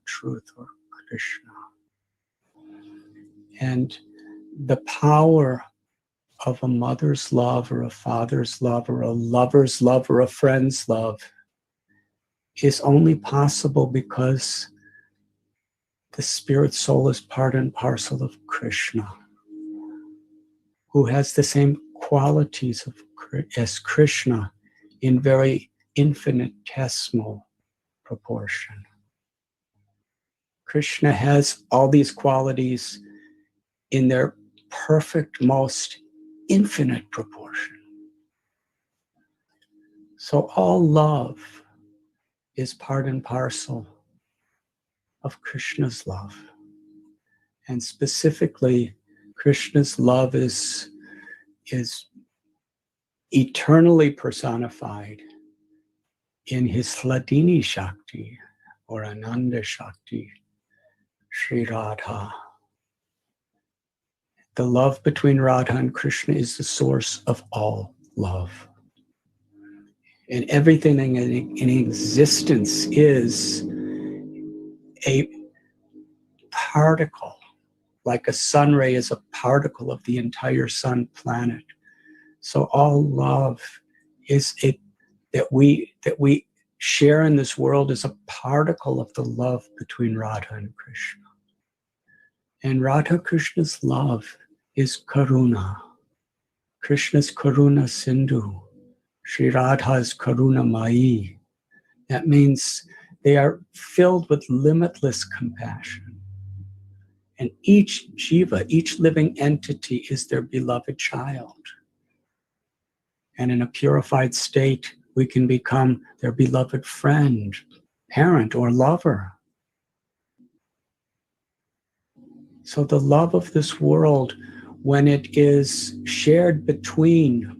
truth, or Krishna. And the power of a mother's love or a father's love or a lover's love or a friend's love is only possible because the spirit soul is part and parcel of Krishna, who has the same qualities as Krishna in very infinitesimal proportion. Krishna has all these qualities in their perfect, most infinite proportion. So all love is part and parcel of Krishna's love. And specifically, Krishna's love is eternally personified in his Hladini Shakti or Ananda Shakti, Sri Radha. The love between Radha and Krishna is the source of all love. And everything in existence is a particle, like a sun ray is a particle of the entire sun planet. So all love is that we share in this world is a particle of the love between Radha and Krishna. And Radha Krishna's love is Karuna. Krishna's Karuna Sindhu. Sri Radha's Karuna Mai. That means they are filled with limitless compassion. And each jiva, each living entity is their beloved child. And in a purified state, we can become their beloved friend, parent, or lover. So the love of this world, when it is shared between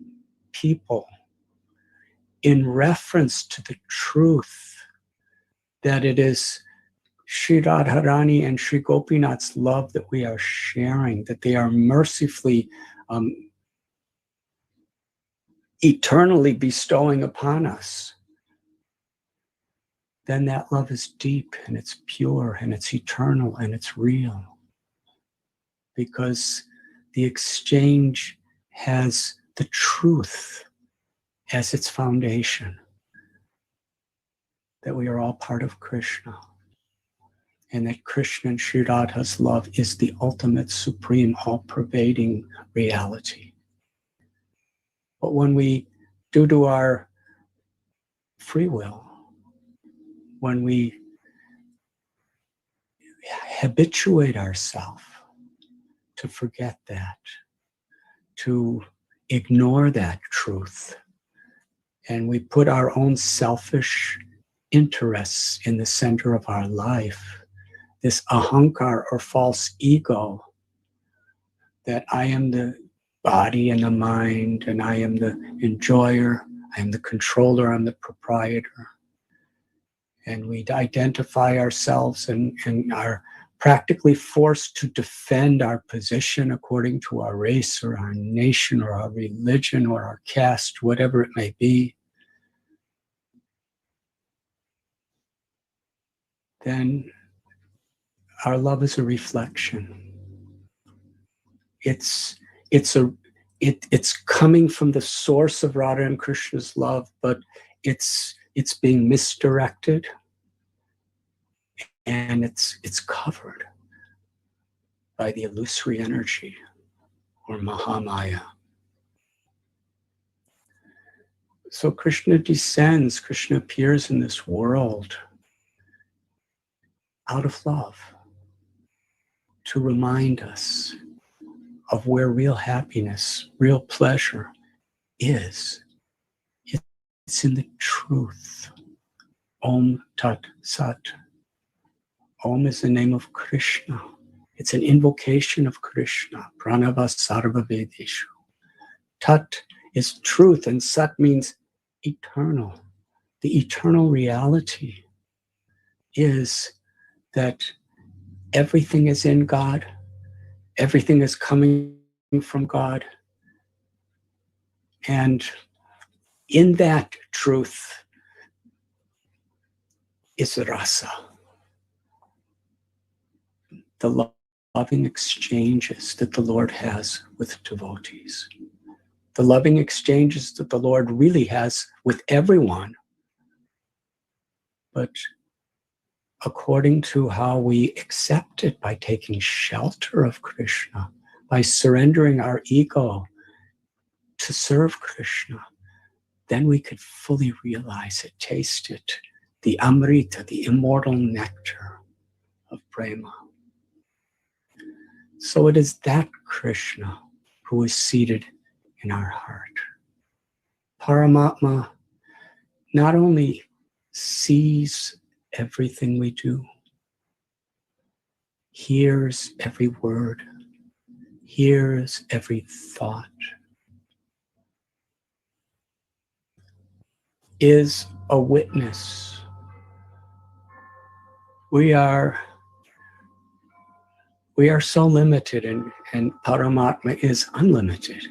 people in reference to the truth that it is Sri Radharani and Sri Gopinath's love that we are sharing, that they are mercifully, eternally bestowing upon us, then that love is deep and it's pure and it's eternal and it's real. Because the exchange has the truth as its foundation, that we are all part of Krishna, and that Krishna and Sri Radha's love is the ultimate, supreme, all-pervading reality. But when we, due to our free will, when we habituate ourselves to forget that, to ignore that truth, and we put our own selfish interests in the center of our life, this ahankar or false ego, that I am the body and the mind, and I am the enjoyer, I am the controller, I'm the proprietor. And we identify ourselves and are practically forced to defend our position according to our race or our nation or our religion or our caste, whatever it may be. Then our love is a reflection. It's coming from the source of Radha and Krishna's love, but it's being misdirected, and it's covered by the illusory energy or Mahamaya. So Krishna descends, Krishna appears in this world out of love to remind us of where real happiness, real pleasure is. It's in the truth. Om Tat Sat. Om is the name of Krishna. It's an invocation of Krishna. Pranava Sarva Vedeshu. Tat is truth, and Sat means eternal. The eternal reality is that everything is in God, everything is coming from God, and in that truth is rasa. the loving exchanges that the Lord has with devotees, the loving exchanges that the Lord really has with everyone, but according to how we accept it, by taking shelter of Krishna, by surrendering our ego to serve Krishna, then we could fully realize it, taste it, the Amrita, the immortal nectar of prema. So it is that Krishna who is seated in our heart. Paramatma not only sees everything we do, hears every word, hears every thought, is a witness. We are so limited, and Paramatma is unlimited.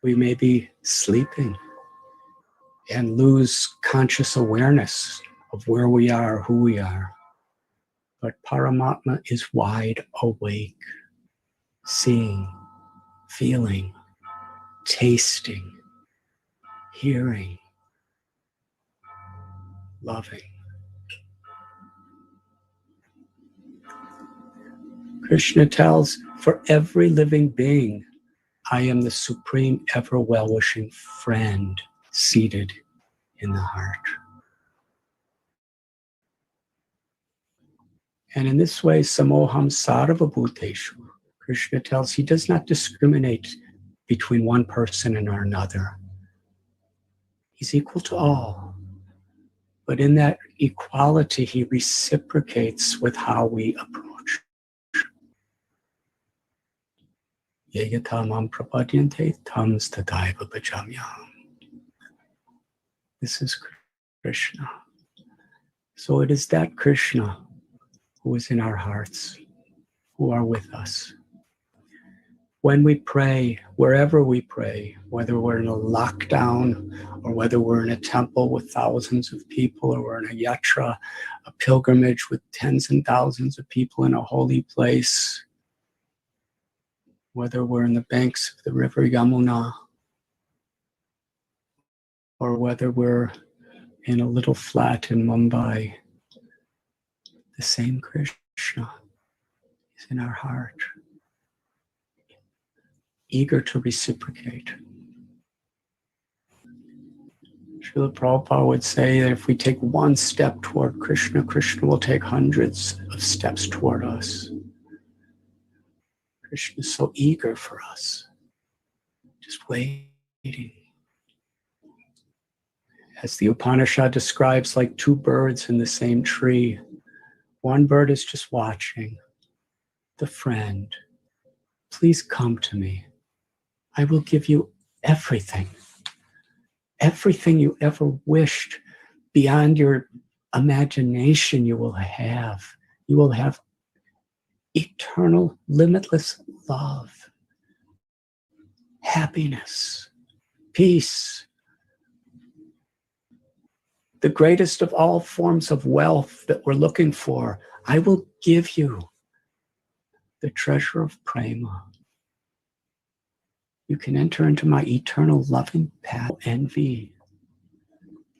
We may be sleeping and lose conscious awareness of where we are, who we are. But Paramatma is wide awake, seeing, feeling, tasting, hearing, loving. Krishna tells, for every living being, I am the supreme, ever well-wishing friend seated in the heart. And in this way, samoham sarva bhuteshu, Krishna tells, he does not discriminate between one person and another. He's equal to all. But in that equality, he reciprocates with how we approach. Yeyatamam prapadyante tams tadaiva bhajamyam. This is Krishna. So it is that Krishna who is in our hearts, who are with us. When we pray, wherever we pray, whether we're in a lockdown or whether we're in a temple with thousands of people, or we're in a yatra, a pilgrimage with tens and thousands of people in a holy place, whether we're in the banks of the river Yamuna, or whether we're in a little flat in Mumbai, the same Krishna is in our heart, eager to reciprocate. Srila Prabhupada would say that if we take one step toward Krishna, Krishna will take hundreds of steps toward us. Krishna is so eager for us, just waiting. As the Upanishad describes, like two birds in the same tree. One bird is just watching. The friend, please come to me. I will give you everything. Everything you ever wished, beyond your imagination, you will have. You will have eternal, limitless love, happiness, peace. The greatest of all forms of wealth that we're looking for, I will give you the treasure of prema. You can enter into my eternal loving path. Envy.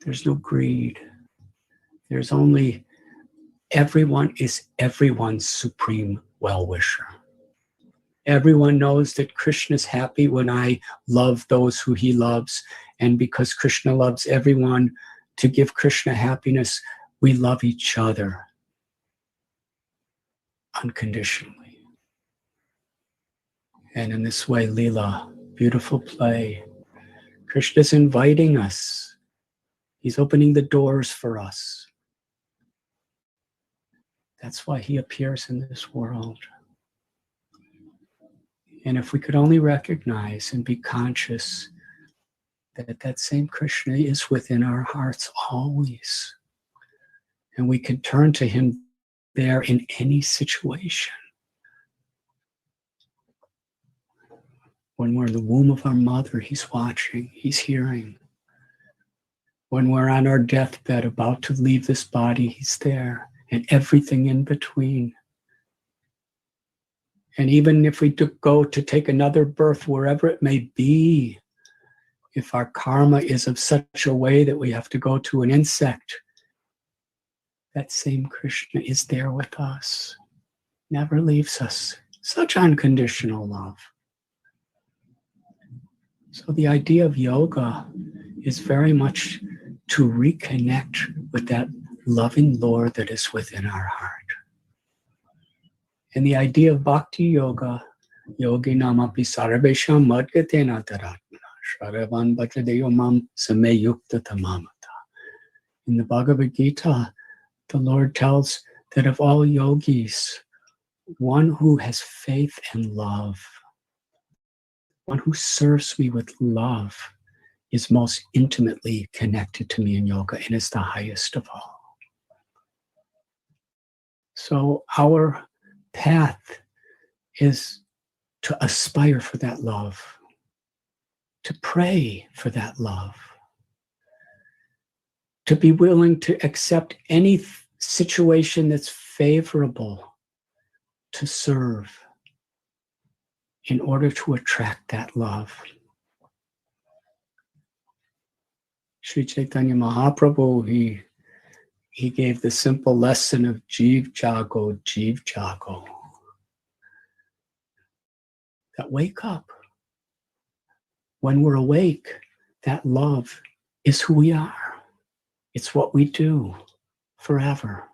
There's no greed. There's only everyone is everyone's supreme well-wisher. Everyone knows that Krishna is happy when I love those who he loves. And because Krishna loves everyone, to give Krishna happiness, we love each other unconditionally. And in this way, Leela, beautiful play, Krishna is inviting us. He's opening the doors for us. That's why he appears in this world. And if we could only recognize and be conscious that that same Krishna is within our hearts always, and we can turn to him there in any situation. When we're in the womb of our mother, he's watching, he's hearing. When we're on our deathbed about to leave this body, he's there. and everything in between. And even if we go to take another birth, wherever it may be, if our karma is of such a way that we have to go to an insect, that same Krishna is there with us, never leaves us. Such unconditional love. So the idea of yoga is very much to reconnect with that loving Lord that is within our heart. And the idea of bhakti yoga, yogi namapi sarvesham madgatena taratmana sharavan bhajadeyo mam sameyukta tamamata. In the Bhagavad Gita, the Lord tells that of all yogis, one who has faith and love, one who serves me with love, is most intimately connected to me in yoga and is the highest of all. So our path is to aspire for that love, to pray for that love, to be willing to accept any situation that's favorable to serve in order to attract that love. Sri Chaitanya Mahaprabhu, he gave the simple lesson of Jeev Jago, that wake up. When we're awake, that love is who we are. It's what we do forever.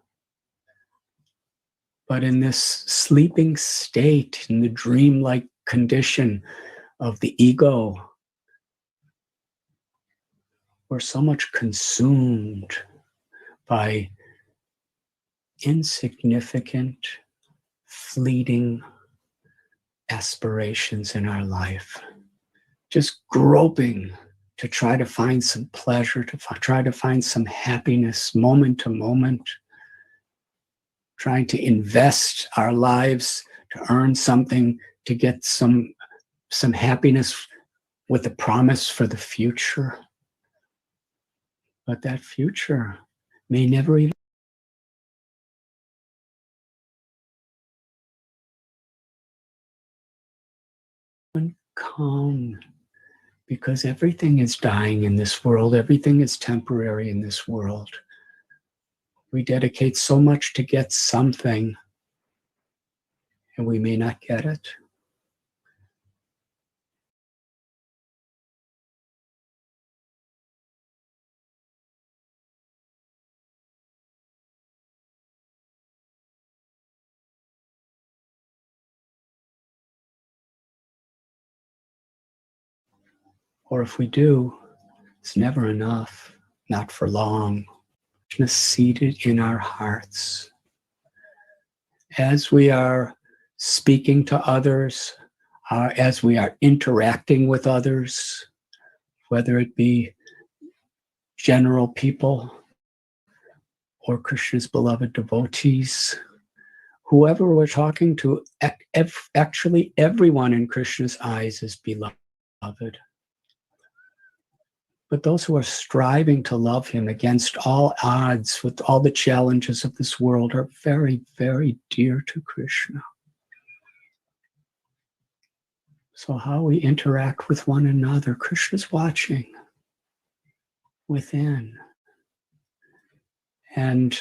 But in this sleeping state, in the dreamlike condition of the ego, we're so much consumed by insignificant, fleeting aspirations in our life, just groping to try to find some pleasure, to try to find some happiness moment to moment, trying to invest our lives to earn something, to get some happiness with a promise for the future. But that future may never even come, because everything is dying in this world. Everything is temporary in this world. We dedicate so much to get something, and we may not get it. Or if we do, it's never enough, not for long. Just seated in our hearts. As we are speaking to others, as we are interacting with others, whether it be general people or Krishna's beloved devotees, whoever we're talking to, actually everyone in Krishna's eyes is beloved. But those who are striving to love him against all odds with all the challenges of this world are very, very dear to Krishna. So how we interact with one another, Krishna's watching within. And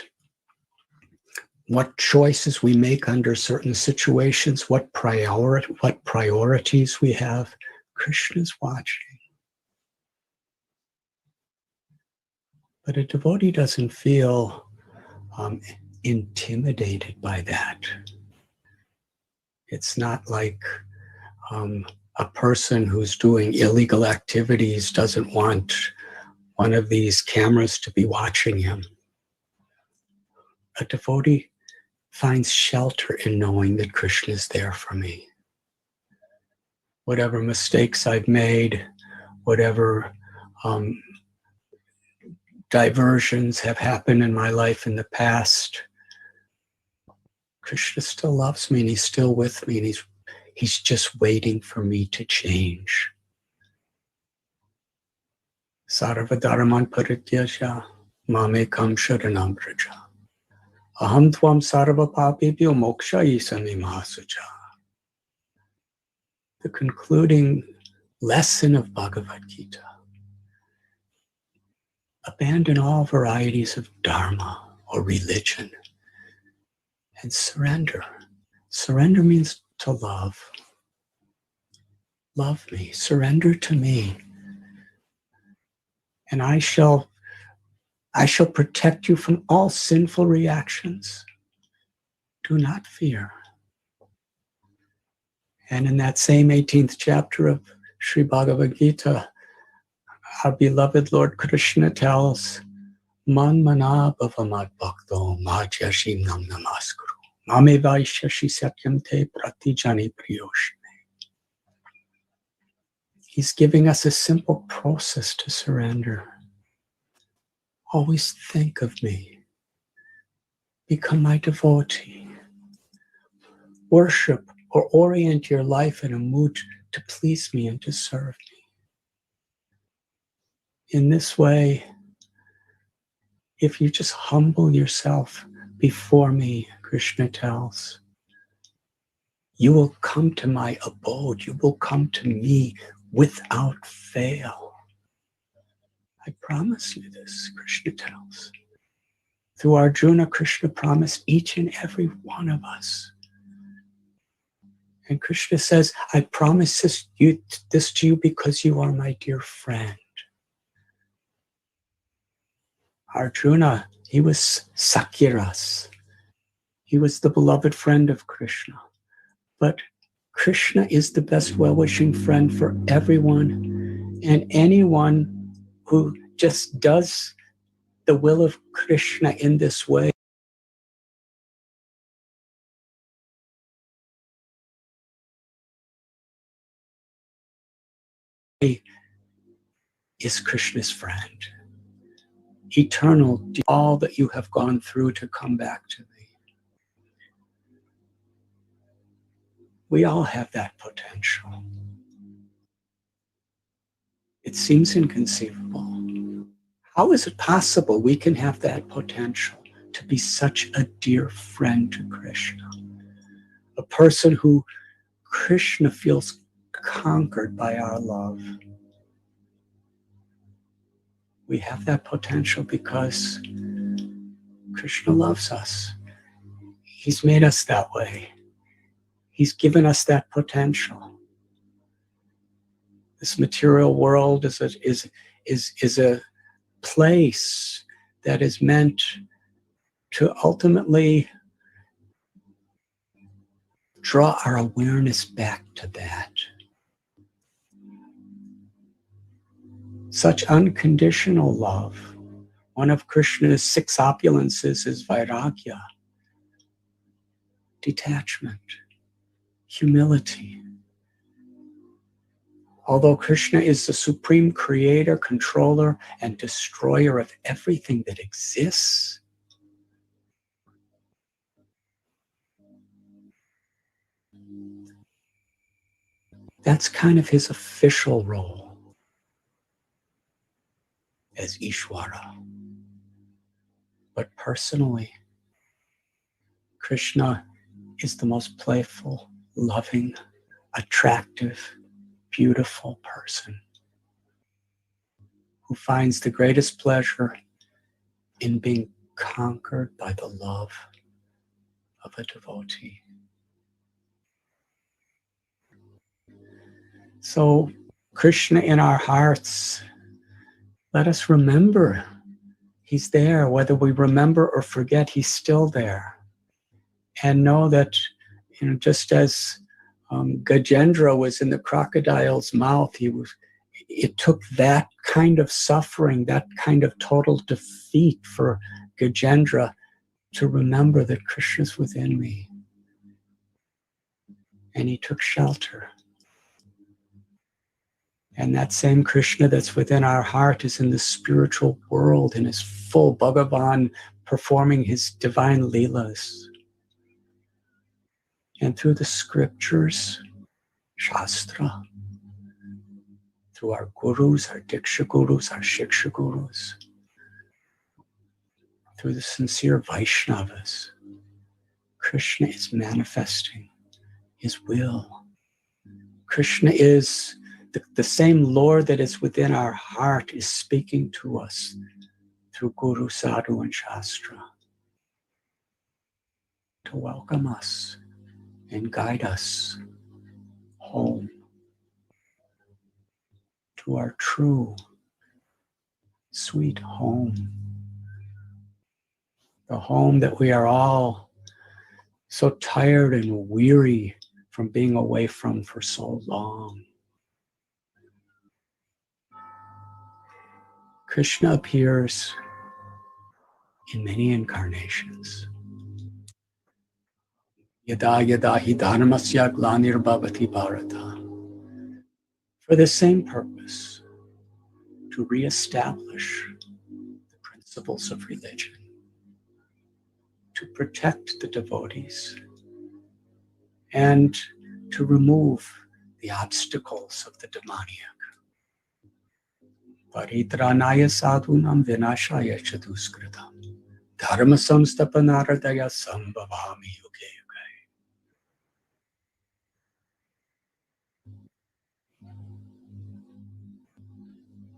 what choices we make under certain situations, what priorities we have, Krishna's watching. But a devotee doesn't feel intimidated by that. It's not like a person who's doing illegal activities doesn't want one of these cameras to be watching him. A devotee finds shelter in knowing that Krishna is there for me. Whatever mistakes I've made, whatever diversions have happened in my life in the past, Krishna still loves me and he's still with me, and he's just waiting for me to change. Sarvadharaman parityasya mamekam sharanam vraja Aham tvam sarva papebhyo mokshayisami mahasuja. The concluding lesson of Bhagavad Gita. Abandon all varieties of dharma or religion and surrender. Surrender means to love. Love me, surrender to me, and I shall protect you from all sinful reactions. Do not fear. And in that same 18th chapter of Sri Bhagavad Gita, our beloved Lord Krishna tells, Man mana bhavamad bhakto majyashim nam namaskuru. Mame vaishyashi satyam te pratijani priyoshme. He's giving us a simple process to surrender. Always think of me. Become my devotee. Worship or orient your life in a mood to please me and to serve me. In this way, if you just humble yourself before me, Krishna tells, you will come to my abode. You will come to me without fail. I promise you this, Krishna tells. Through Arjuna, Krishna promised each and every one of us. And Krishna says, I promise this to you because you are my dear friend. Arjuna, he was Sakyaras. He was the beloved friend of Krishna. But Krishna is the best well-wishing friend for everyone, and anyone who just does the will of Krishna in this way is Krishna's friend. Eternal, all that you have gone through to come back to me. We all have that potential. It seems inconceivable. How is it possible we can have that potential to be such a dear friend to Krishna? A person who Krishna feels conquered by our love. We have that potential because Krishna loves us. He's made us that way. He's given us that potential. This material world is a place that is meant to ultimately draw our awareness back to that. Such unconditional love. One of Krishna's 6 opulences is vairagya, detachment, humility. Although Krishna is the supreme creator, controller, and destroyer of everything that exists, that's kind of his official role as Ishvara. But personally, Krishna is the most playful, loving, attractive, beautiful person who finds the greatest pleasure in being conquered by the love of a devotee. So, Krishna in our hearts, let us remember he's there. Whether we remember or forget, he's still there. And know that, just as Gajendra was in the crocodile's mouth, it took that kind of suffering, that kind of total defeat for Gajendra to remember that Krishna's within me. And he took shelter. And that same Krishna that's within our heart is in the spiritual world and is full Bhagavan performing his divine leelas. And through the scriptures, Shastra, through our gurus, our Diksha gurus, our Shiksha gurus, through the sincere Vaishnavas, Krishna is manifesting his will. Krishna is the same Lord that is within our heart is speaking to us through Guru, Sadhu, and Shastra to welcome us and guide us home to our true, sweet home. The home that we are all so tired and weary from being away from for so long. Krishna appears in many incarnations. Yada yada hi dharmasya glanirvavati bharata. For the same purpose, to reestablish the principles of religion, to protect the devotees, and to remove the obstacles of the demoniac. Paritranaya sadhunam vinashaya chaduskritam dharma samstapanaradaya sambhavami yuge yuge.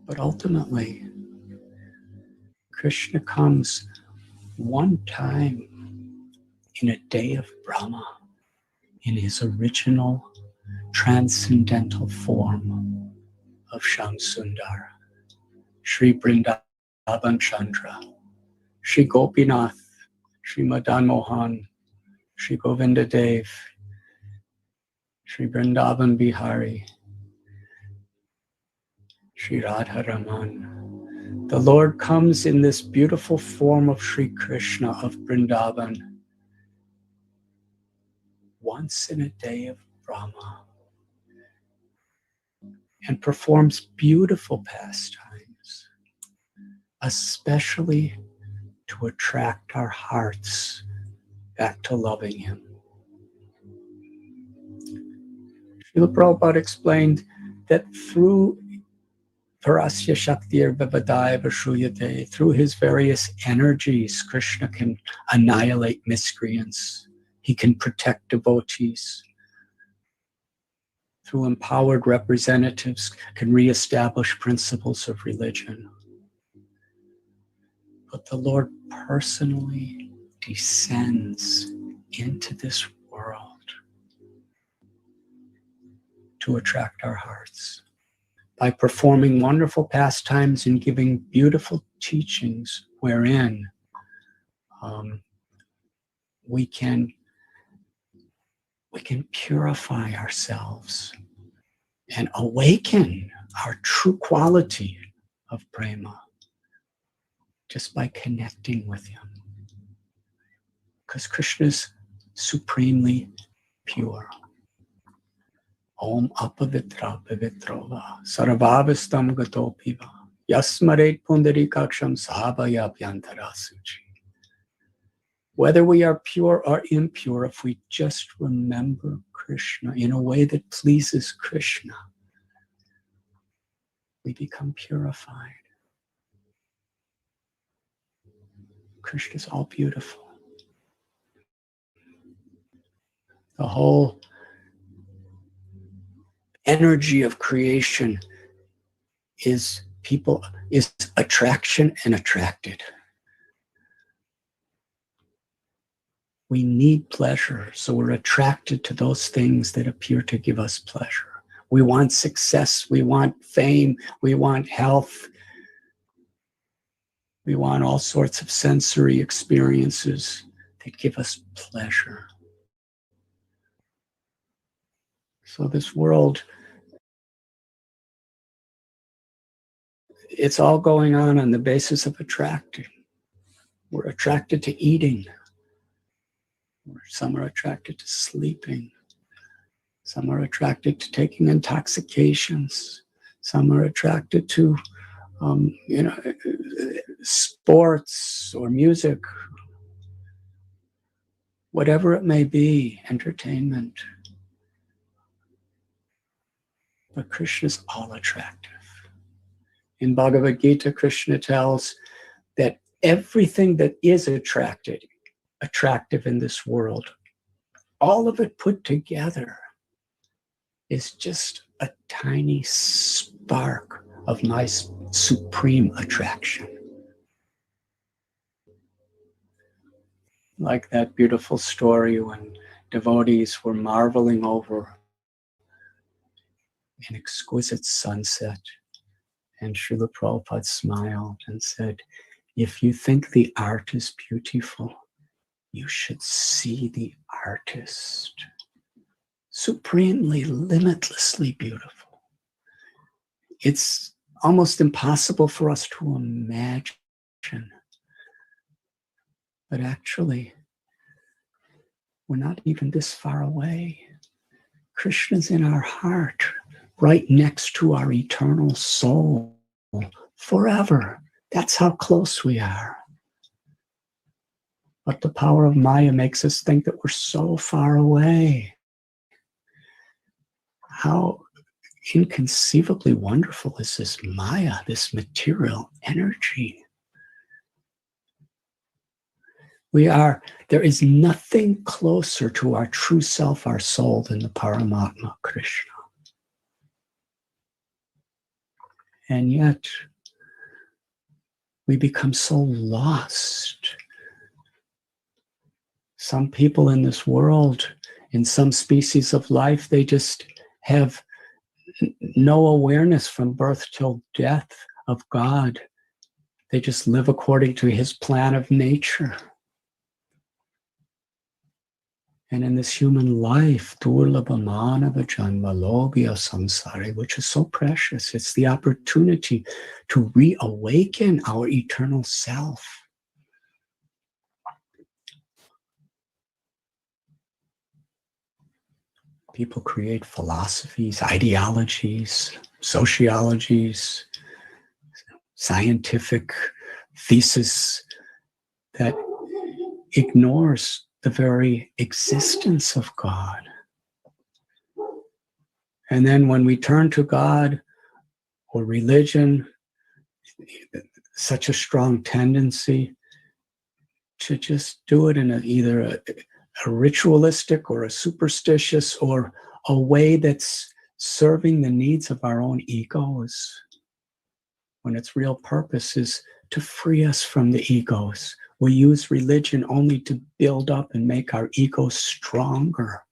But ultimately, Krishna comes one time in a day of Brahma in his original transcendental form of Shamsundara, Sri Vrindavan Chandra, Sri Gopinath, Sri Madan Mohan, Sri Govinda Dev, Sri Vrindavan Bihari, Sri Radha Raman. The Lord comes in this beautiful form of Sri Krishna of Vrindavan once in a day of Brahma and performs beautiful pastimes, especially to attract our hearts back to loving him. Srila Prabhupada explained that through Parasya Shaktir Vivadaya Vashruyate, through his various energies, Krishna can annihilate miscreants. He can protect devotees. Through empowered representatives, can reestablish principles of religion. But the Lord personally descends into this world to attract our hearts by performing wonderful pastimes and giving beautiful teachings wherein we can purify ourselves and awaken our true quality of prema just by connecting with him. Because Krishna is supremely pure. Om apavitra pavitrova sarvavastam gatopiva yasmaret pundarikaksham sahabaya pyantarasuchi. Whether we are pure or impure, if we just remember Krishna in a way that pleases Krishna, we become purified. Krishna is all beautiful. The whole energy of creation is attraction and attracted. We need pleasure, so we're attracted to those things that appear to give us pleasure. We want success, we want fame, we want health, we want all sorts of sensory experiences that give us pleasure. So this world, it's all going on the basis of attracting. We're attracted to eating. Some are attracted to sleeping. Some are attracted to taking intoxications. Some are attracted to, sports or music, whatever it may be, entertainment. But Krishna is all attractive. In Bhagavad Gita, Krishna tells that everything that is attractive in this world, all of it put together is just a tiny spark of my supreme attraction. Like that beautiful story when devotees were marveling over an exquisite sunset, and Srila Prabhupada smiled and said, if you think the art is beautiful, you should see the artist. Supremely, limitlessly beautiful. It's almost impossible for us to imagine. But actually, we're not even this far away. Krishna's in our heart, right next to our eternal soul, forever. That's how close we are. But the power of Maya makes us think that we're so far away. How inconceivably wonderful is this Maya, this material energy? There is nothing closer to our true self, our soul, than the Paramatma, Krishna. And yet, we become so lost. Some people in this world, in some species of life, they just have no awareness from birth till death of God. They just live according to his plan of nature. And in this human life, which is so precious, it's the opportunity to reawaken our eternal self. People create philosophies, ideologies, sociologies, scientific thesis that ignores the very existence of God. And then when we turn to God or religion, such a strong tendency to just do it in either a ritualistic or a superstitious or a way that's serving the needs of our own egos, when its real purpose is to free us from the egos. We use religion only to build up and make our egos stronger.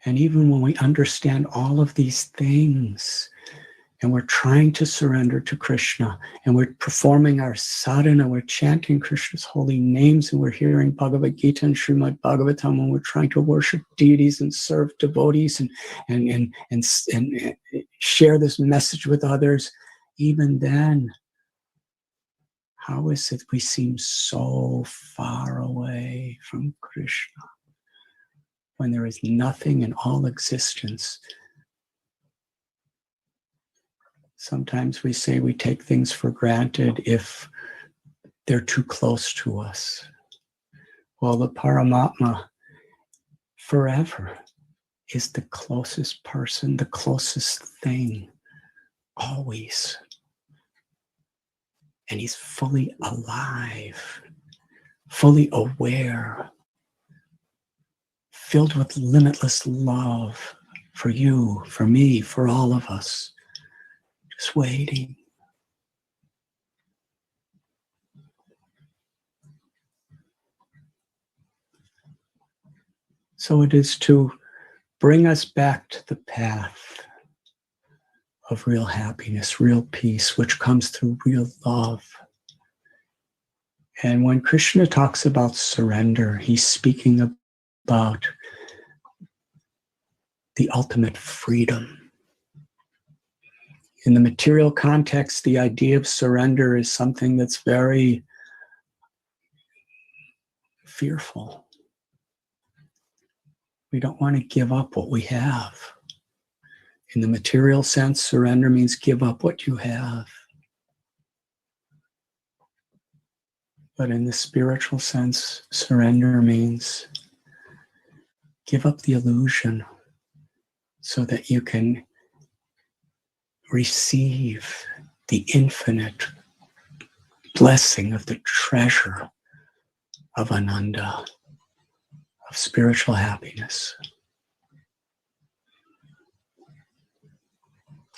And even when we understand all of these things, and we're trying to surrender to Krishna, and we're performing our sadhana, we're chanting Krishna's holy names, and we're hearing Bhagavad Gita and Srimad Bhagavatam, and we're trying to worship deities and serve devotees and share this message with others, even then, how is it we seem so far away from Krishna when there is nothing in all existence? Sometimes we say we take things for granted if they're too close to us. Well, the Paramatma forever is the closest person, the closest thing, always. And he's fully alive, fully aware, filled with limitless love for you, for me, for all of us. Just waiting. So it is to bring us back to the path of real happiness, real peace, which comes through real love. And when Krishna talks about surrender, he's speaking about the ultimate freedom. In the material context, the idea of surrender is something that's very fearful. We don't want to give up what we have. In the material sense, surrender means give up what you have. But in the spiritual sense, surrender means give up the illusion so that you can receive the infinite blessing of the treasure of Ananda, of spiritual happiness.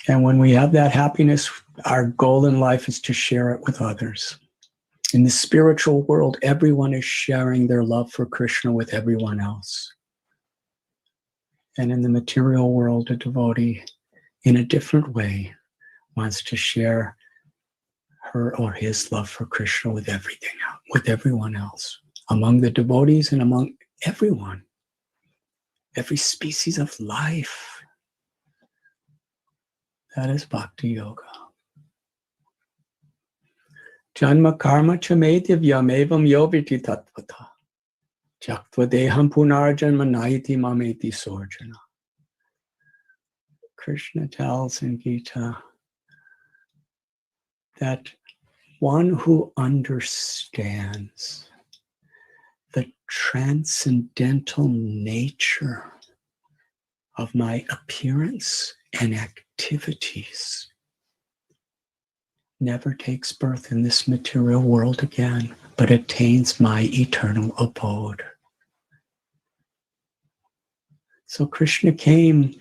And when we have that happiness, our goal in life is to share it with others. In the spiritual world, everyone is sharing their love for Krishna with everyone else. And in the material world, a devotee, in a different way, wants to share her or his love for Krishna with everyone else, among the devotees and among everyone, every species of life. That is Bhakti Yoga. Janma karma chame divyam evam yoviti tattvata. Jaktva deham punarjanma naiti mameti sorjana. Krishna tells in Gita that one who understands the transcendental nature of my appearance and activities never takes birth in this material world again, but attains my eternal abode. So Krishna came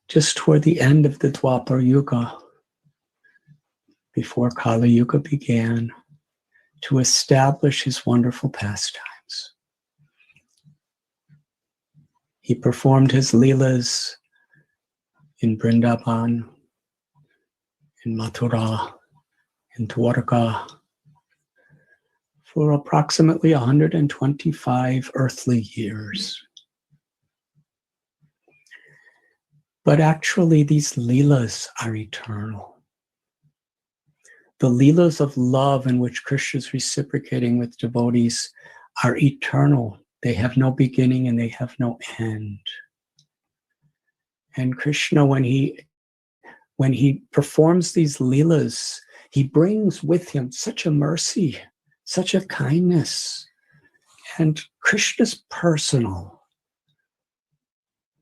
just toward the end of the Dwapar Yuga, before Kali Yuga began, to establish his wonderful pastimes. He performed his Leelas in Vrindavan, in Mathura, in Dwarka, for approximately 125 earthly years. But actually, these Leelas are eternal. The Leelas of love in which Krishna is reciprocating with devotees are eternal. They have no beginning and they have no end. And Krishna, when he performs these Leelas, he brings with him such a mercy, such a kindness. And Krishna's personal.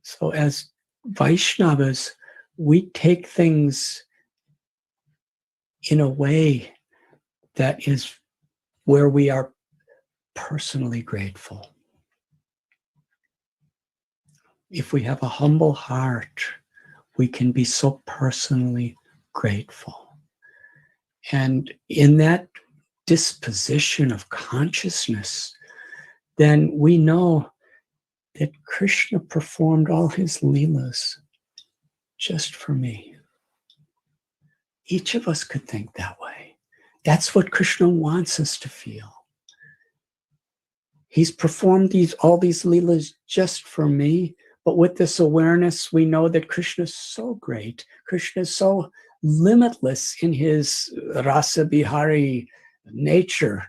So as Vaishnavas, we take things in a way that is where we are personally grateful. If we have a humble heart, we can be so personally grateful. And in that disposition of consciousness, then we know that Krishna performed all his Leelas just for me. Each of us could think that way. That's what Krishna wants us to feel. He's performed all these Leelas just for me, but with this awareness, we know that Krishna is so great. Krishna is so limitless in his rasa bihari nature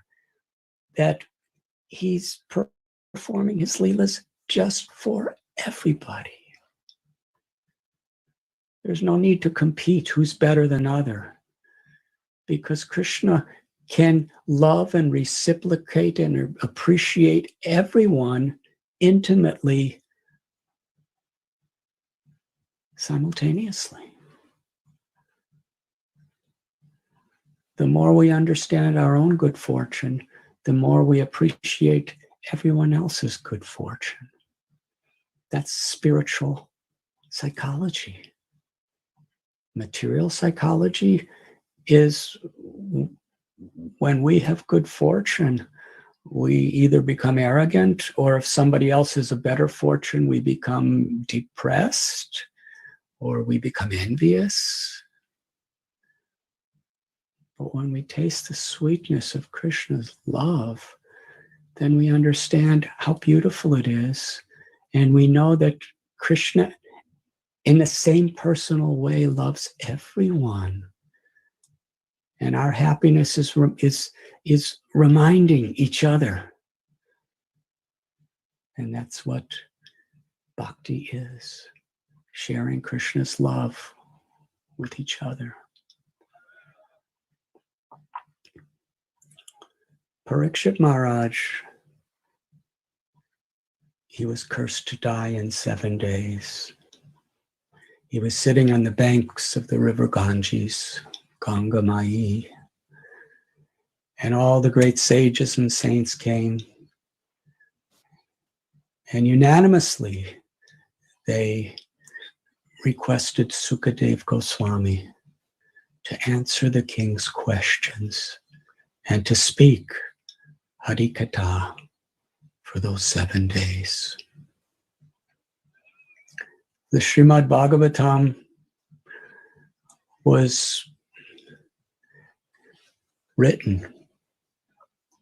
that he's performing his Leelas just for everybody. There's no need to compete who's better than other, because Krishna can love and reciprocate and appreciate everyone intimately, simultaneously. The more we understand our own good fortune, the more we appreciate everyone else's good fortune. That's spiritual psychology. Material psychology is when we have good fortune, we either become arrogant, or if somebody else has a better fortune, we become depressed or we become envious. But when we taste the sweetness of Krishna's love, then we understand how beautiful it is. And we know that Krishna, in the same personal way, loves everyone. And our happiness is reminding each other. And that's what bhakti is, sharing Krishna's love with each other. Parikshit Maharaj, he was cursed to die in 7 days. He was sitting on the banks of the river Ganges, Ganga Mai, and all the great sages and saints came, and unanimously they requested Sukadev Goswami to answer the king's questions and to speak Harikatha for those 7 days. The Srimad Bhagavatam was written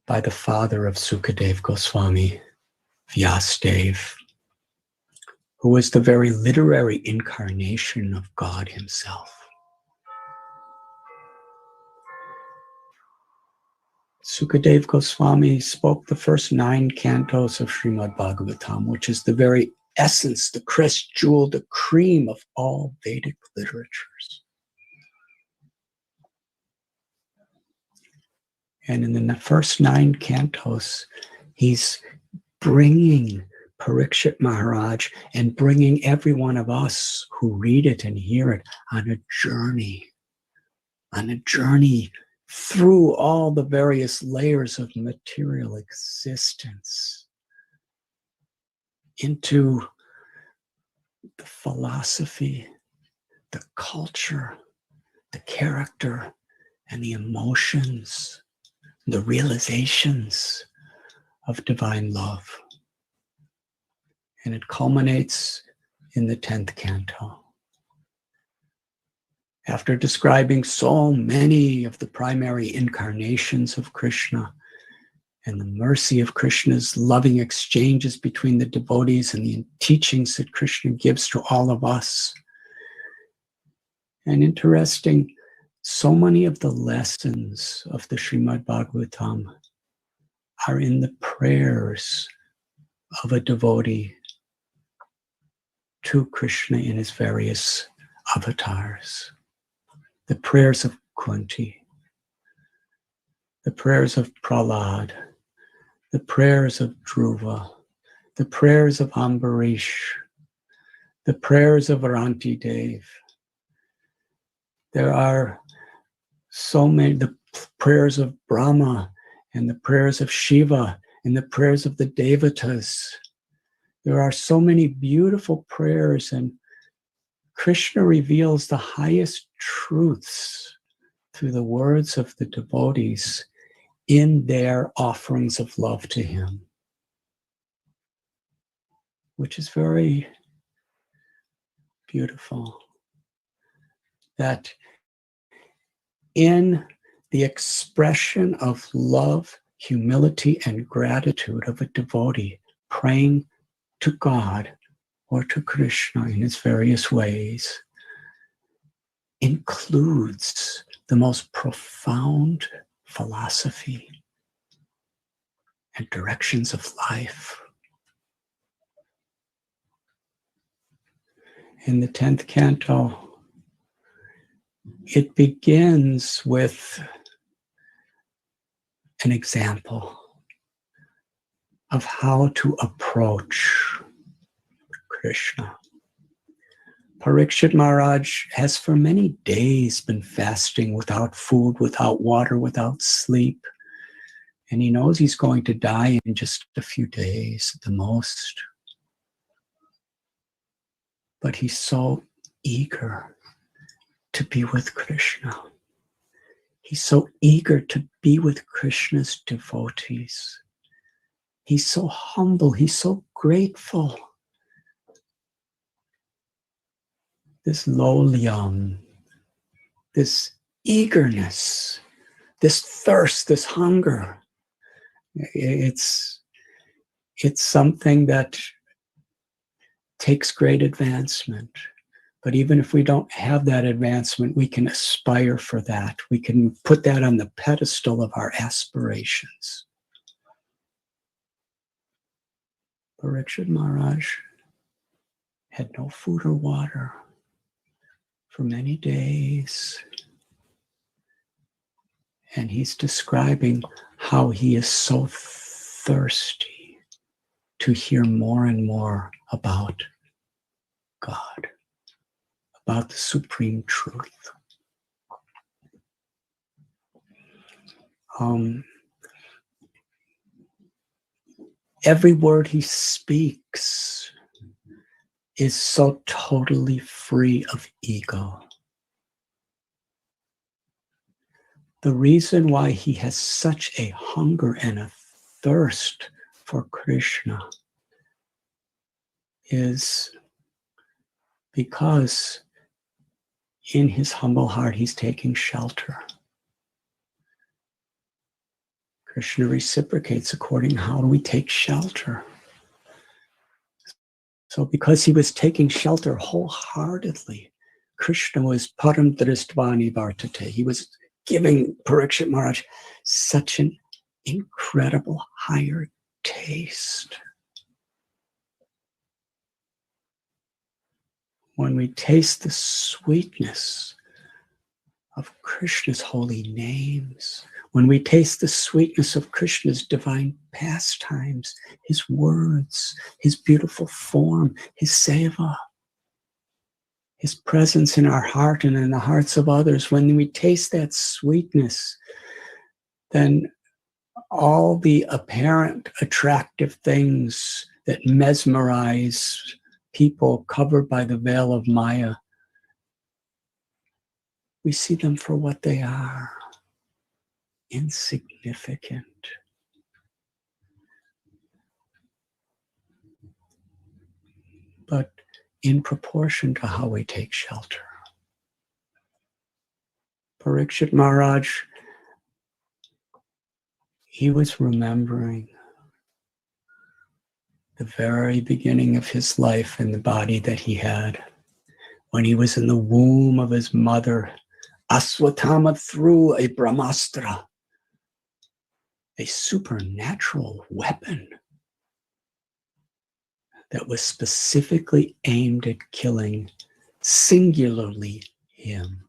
by the father of Sukadev Goswami, Vyasadeva, who was the very literary incarnation of God himself. Sukadev Goswami spoke the first 9 cantos of Srimad Bhagavatam, which is the very essence, the crest jewel, the cream of all Vedic literatures. And in the first 9 cantos, he's bringing Parikshit Maharaj and bringing every one of us who read it and hear it on a journey through all the various layers of material existence into the philosophy, the culture, the character, and the emotions, the realizations of divine love. And it culminates in the 10th canto. After describing so many of the primary incarnations of Krishna and the mercy of Krishna's loving exchanges between the devotees and the teachings that Krishna gives to all of us, and interesting, so many of the lessons of the Srimad Bhagavatam are in the prayers of a devotee to Krishna in his various avatars. The prayers of Kunti, the prayers of Prahlad, the prayers of Dhruva, the prayers of Ambarish, the prayers of Aranti Dev. There are so many, the prayers of Brahma and the prayers of Shiva and the prayers of the Devatas. There are so many beautiful prayers, and Krishna reveals the highest truths through the words of the devotees in their offerings of love to him, which is very beautiful. That in the expression of love, humility, and gratitude of a devotee praying to God or to Krishna in its various ways includes the most profound philosophy and directions of life. In the 10th canto, it begins with an example of how to approach Krishna. Parikshit Maharaj has for many days been fasting without food, without water, without sleep. And he knows he's going to die in just a few days at the most. But he's so eager to be with Krishna. He's so eager to be with Krishna's devotees. He's so humble. He's so grateful. This lowlyam, this eagerness, this thirst, this hunger, it's something that takes great advancement. But even if we don't have that advancement, we can aspire for that. We can put that on the pedestal of our aspirations. Parikshit Maharaj had no food or water for many days. And he's describing how he is so thirsty to hear more and more about God, about the supreme truth. Every word he speaks is so totally free of ego. The reason why he has such a hunger and a thirst for Krishna is because in his humble heart he's taking shelter. Krishna reciprocates according to how do we take shelter. So because he was taking shelter wholeheartedly, Krishna was param dristvani vartate. He was giving Parikshit Maharaj such an incredible higher taste. When we taste the sweetness of Krishna's holy names, when we taste the sweetness of Krishna's divine pastimes, his words, his beautiful form, his seva, his presence in our heart and in the hearts of others, when we taste that sweetness, then all the apparent attractive things that mesmerize people covered by the veil of Maya, we see them for what they are, insignificant. But in proportion to how we take shelter. Parikshit Maharaj, he was remembering the very beginning of his life in the body that he had. When he was in the womb of his mother, Aswatthama threw a Brahmastra, a supernatural weapon that was specifically aimed at killing singularly him.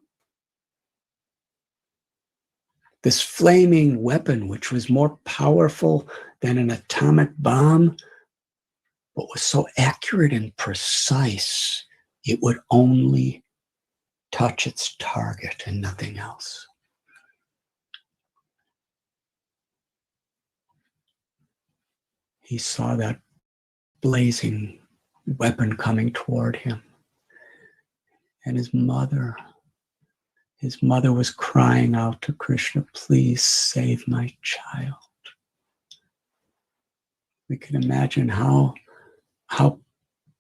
This flaming weapon, which was more powerful than an atomic bomb, but was so accurate and precise, it would only touch its target and nothing else. He saw that blazing weapon coming toward him. And his mother was crying out to Krishna, please save my child. We can imagine how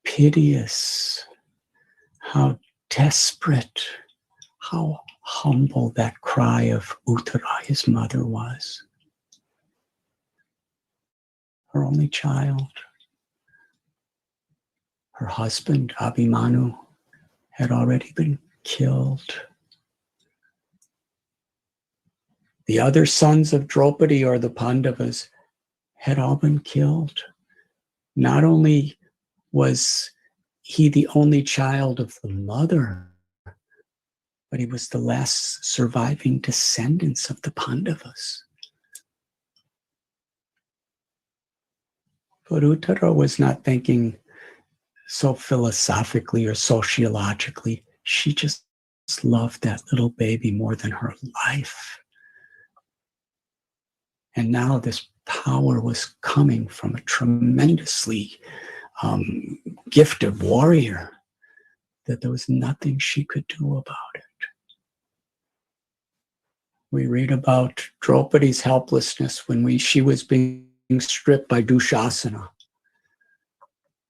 piteous, how desperate, how humble that cry of Uttara, his mother, was. Her only child. Her husband, Abhimanyu, had already been killed. The other sons of Draupadi, or the Pandavas, had all been killed. Not only was he the only child of the mother, but he was the last surviving descendants of the Pandavas. But Uttara was not thinking so philosophically or sociologically. She just loved that little baby more than her life. And now this power was coming from a tremendously gifted warrior that there was nothing she could do about it. We read about Draupadi's helplessness when she was being stripped by Dushasana.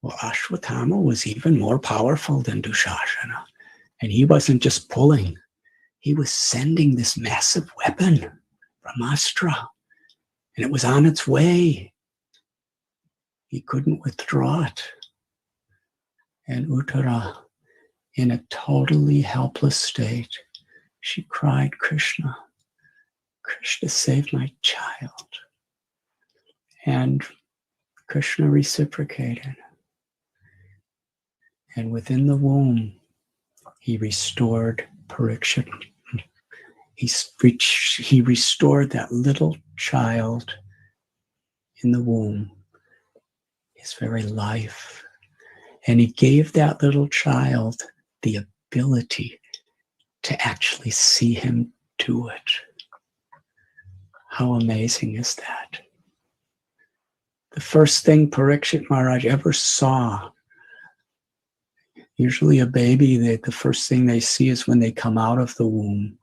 Well, Ashwatthama was even more powerful than Dushasana. And he wasn't just pulling. He was sending this massive weapon, Brahmastra. And it was on its way. He couldn't withdraw it. And Uttara, in a totally helpless state, she cried, Krishna, Krishna, save my child. And Krishna reciprocated. And within the womb, he restored Parikshit. He restored that little child in the womb, his very life. And he gave that little child the ability to actually see him do it. How amazing is that? The first thing Parikshit Maharaj ever saw, usually a baby, the first thing they see is when they come out of the womb.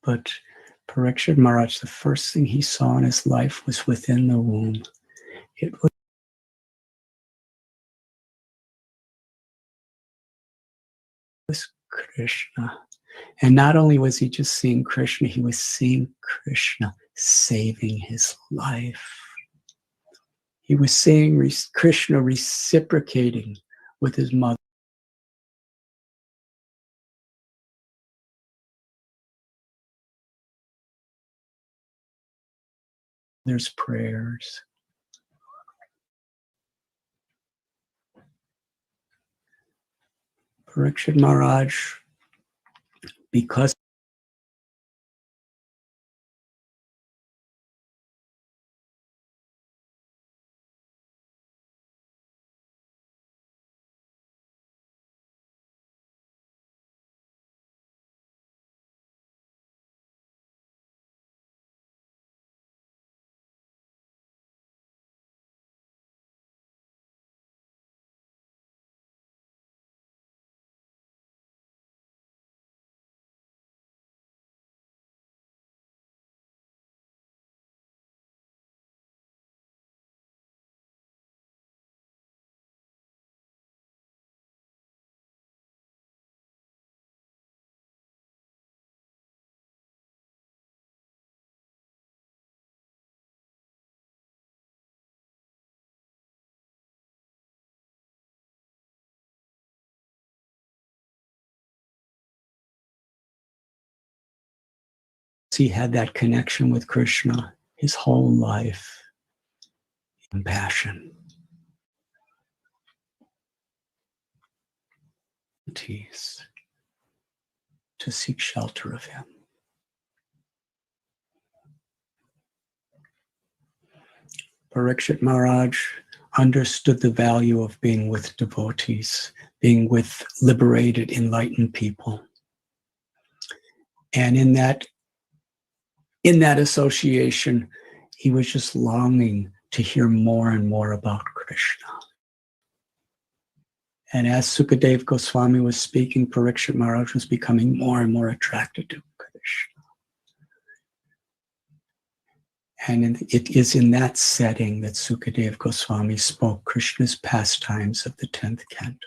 But Parikshit Maharaj, the first thing he saw in his life was within the womb. It was Krishna. And not only was he just seeing Krishna, he was seeing Krishna saving his life. He was seeing Krishna reciprocating with his mother. There's prayers. Parikshit Maharaj, because he had that connection with Krishna his whole life, compassion, to seek shelter of him. Parikshit Maharaj understood the value of being with devotees, being with liberated, enlightened people. And in that association, he was just longing to hear more and more about Krishna. And as Sukadev Goswami was speaking, Parikshit Maharaj was becoming more and more attracted to Krishna. And it is in that setting that Sukadev Goswami spoke Krishna's pastimes of the 10th canto.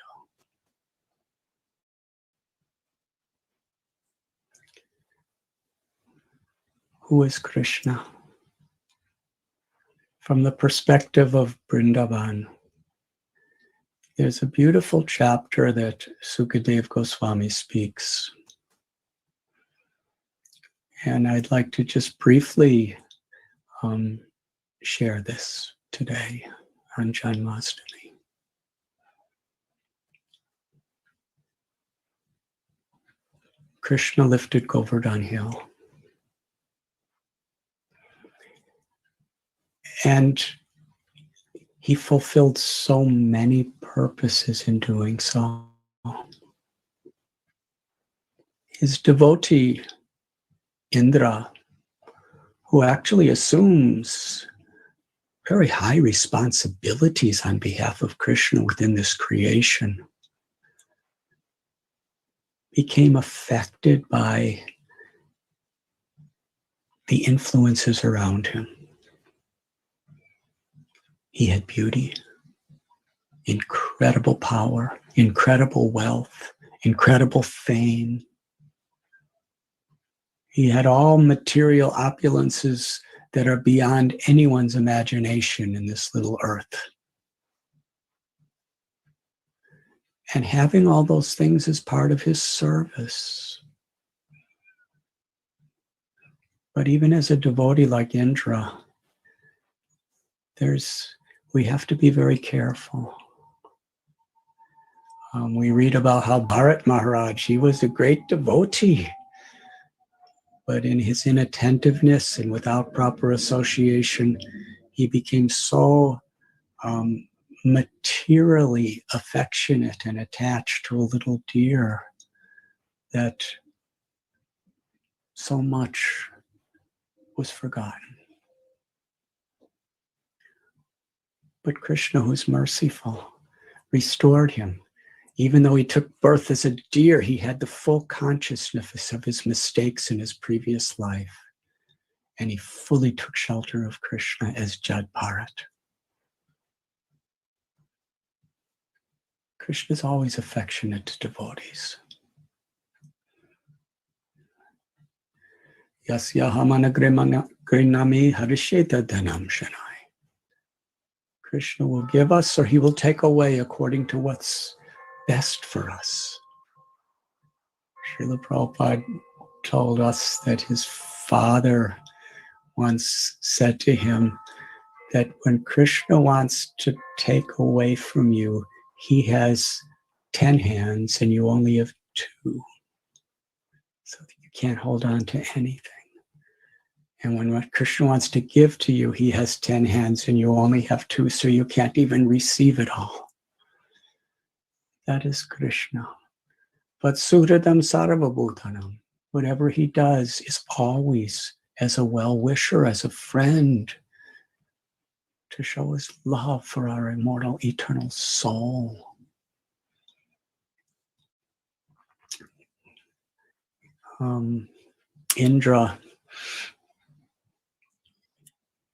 Who is Krishna? From the perspective of Vrindavan, there's a beautiful chapter that Sukadev Goswami speaks. And I'd like to just briefly share this today on Janmashtami. Krishna lifted Govardhan Hill. And he fulfilled so many purposes in doing so. His devotee, Indra, who actually assumes very high responsibilities on behalf of Krishna within this creation, became affected by the influences around him. He had beauty, incredible power, incredible wealth, incredible fame. He had all material opulences that are beyond anyone's imagination in this little earth. And having all those things is part of his service. But even as a devotee like Indra, we have to be very careful. We read about how Bharat Maharaj, he was a great devotee, but in his inattentiveness and without proper association, he became so materially affectionate and attached to a little deer, that so much was forgotten. But Krishna, who's merciful, restored him. Even though he took birth as a deer, he had the full consciousness of his mistakes in his previous life. And he fully took shelter of Krishna as Jad Bharat. Krishna is always affectionate to devotees. Yasya hamana grinami harisheta dhanam shanai. Krishna will give us or he will take away according to what's best for us. Srila Prabhupada told us that his father once said to him that when Krishna wants to take away from you, he has 10 hands and you only have 2. So that you can't hold on to anything. And when Krishna wants to give to you, he has 10 hands and you only have 2, so you can't even receive it all. That is Krishna. But Suhridam Sarvabhutanam, whatever he does is always as a well-wisher, as a friend, to show his love for our immortal, eternal soul. Indra,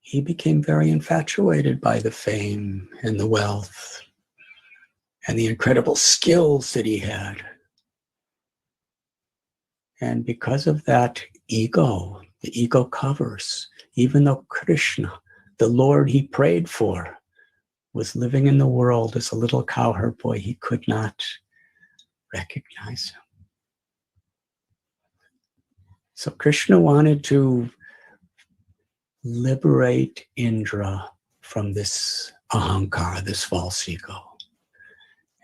he became very infatuated by the fame and the wealth and the incredible skills that he had. And because of that ego, the ego covers, even though Krishna, the Lord he prayed for, was living in the world as a little cowherd boy, he could not recognize him. So Krishna wanted to liberate Indra from this ahankara, this false ego.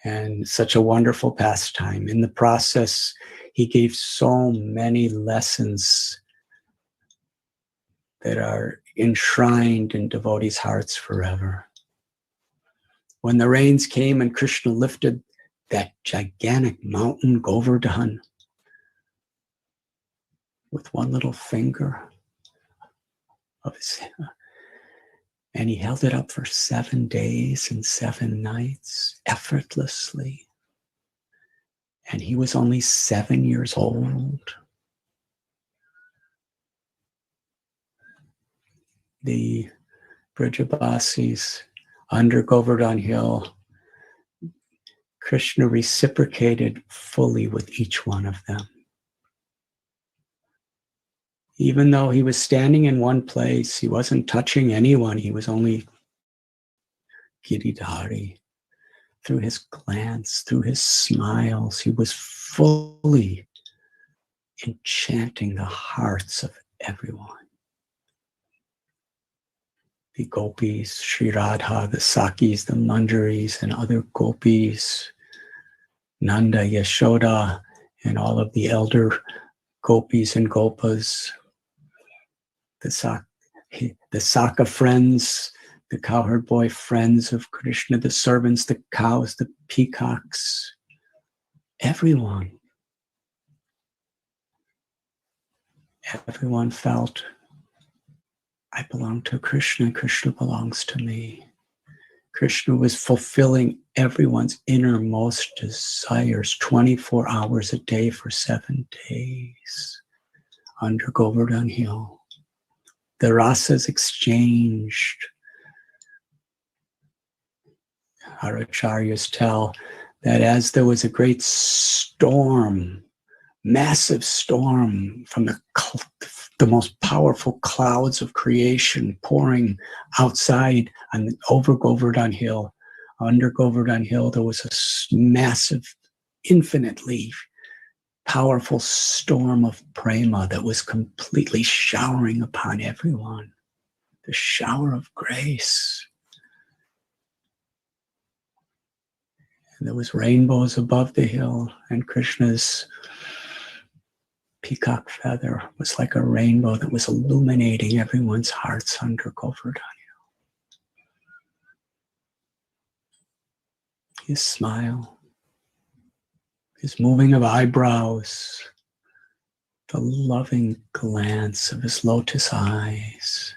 And such a wonderful pastime. In the process, he gave so many lessons that are enshrined in devotees' hearts forever. When the rains came and Krishna lifted that gigantic mountain, Govardhan, with one little finger of his, and he held it up for 7 days and 7 nights, effortlessly. And he was only 7 years old. The Brajabasis under Govardhan Hill, Krishna reciprocated fully with each one of them. Even though he was standing in one place, he wasn't touching anyone, he was only Giridhari. Through his glance, through his smiles, he was fully enchanting the hearts of everyone. The gopis, Sri Radha, the Sakis, the Manjaris, and other gopis, Nanda, Yashoda, and all of the elder gopis and gopas, the Saka friends, the cowherd boy friends of Krishna, the servants, the cows, the peacocks, everyone felt, I belong to Krishna, Krishna belongs to me. Krishna was fulfilling everyone's innermost desires 24 hours a day for 7 days under Govardhan Hill. The rasas exchanged. Our acharyas tell that as there was a great storm, massive storm from the most powerful clouds of creation pouring outside and over Govardhan Hill, under Govardhan Hill, there was a massive, infinitely powerful storm of prema that was completely showering upon everyone. The shower of grace. And there was rainbows above the hill, and Krishna's peacock feather was like a rainbow that was illuminating everyone's hearts under Govardhan. his smile, his moving of eyebrows, the loving glance of his lotus eyes.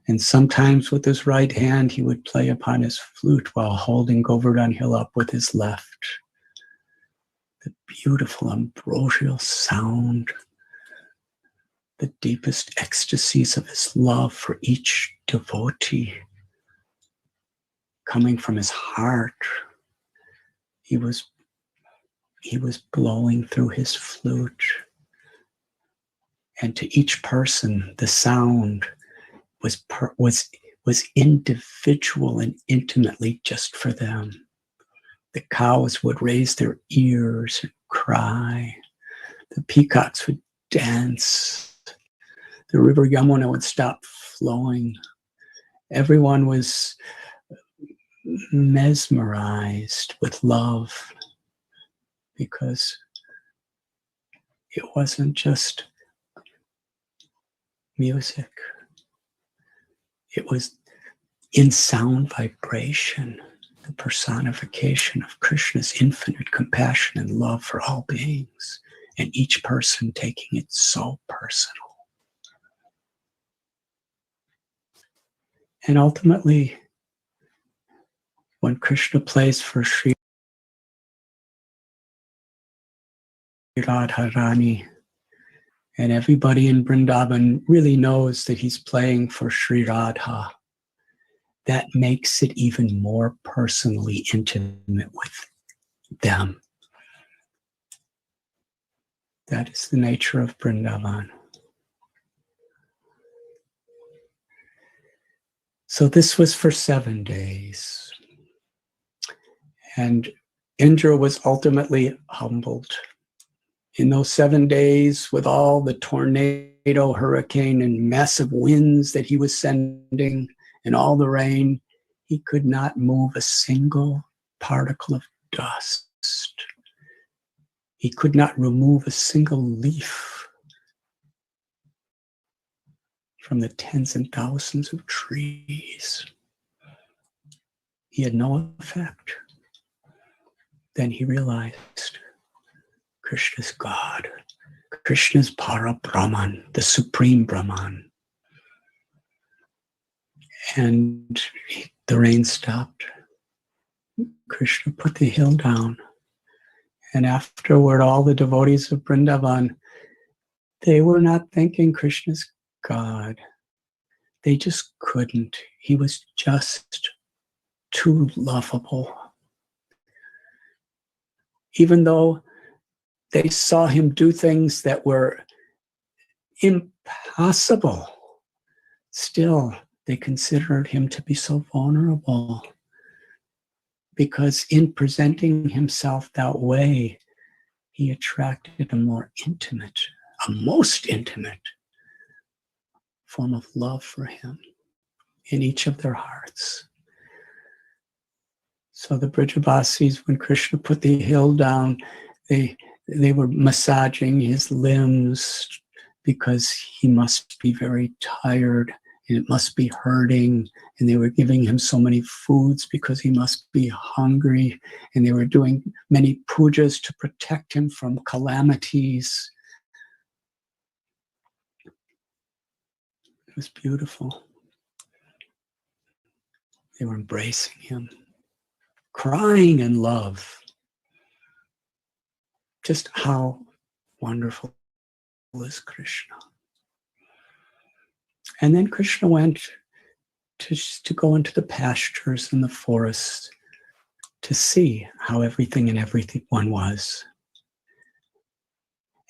And sometimes with his right hand, he would play upon his flute while holding Govardhan Hill up with his left. The beautiful ambrosial sound, the deepest ecstasies of his love for each devotee coming from his heart. He was blowing through his flute. And to each person, the sound was individual and intimately just for them. The cows would raise their ears and cry. The peacocks would dance. The river Yamuna would stop flowing. Everyone was mesmerized with love because it wasn't just music. It was in sound vibration, the personification of Krishna's infinite compassion and love for all beings, and each person taking it so personal. And ultimately, when Krishna plays for Sri Radharani, and everybody in Vrindavan really knows that he's playing for Sri Radha, that makes it even more personally intimate with them. That is the nature of Vrindavan. So this was for 7 days. And Indra was ultimately humbled. In those 7 days, with all the tornado, hurricane, and massive winds that he was sending, and all the rain, he could not move a single particle of dust. He could not remove a single leaf from the tens and thousands of trees. He had no effect. Then he realized Krishna's God. Krishna's Para Brahman, the Supreme Brahman. And the rain stopped. Krishna put the hill down. And afterward, all the devotees of Vrindavan, they were not thinking Krishna's God. They just couldn't. He was just too lovable. Even though they saw him do things that were impossible, still they considered him to be so vulnerable, because in presenting himself that way, he attracted a more intimate, a most intimate form of love for him in each of their hearts. So the Brajavasis, when Krishna put the hill down, they were massaging his limbs because he must be very tired and it must be hurting. And they were giving him so many foods because he must be hungry. And they were doing many pujas to protect him from calamities. It was beautiful. They were embracing him, crying in love. Just how wonderful is Krishna. And then Krishna went to go into the pastures and the forest to see how everything and everyone was.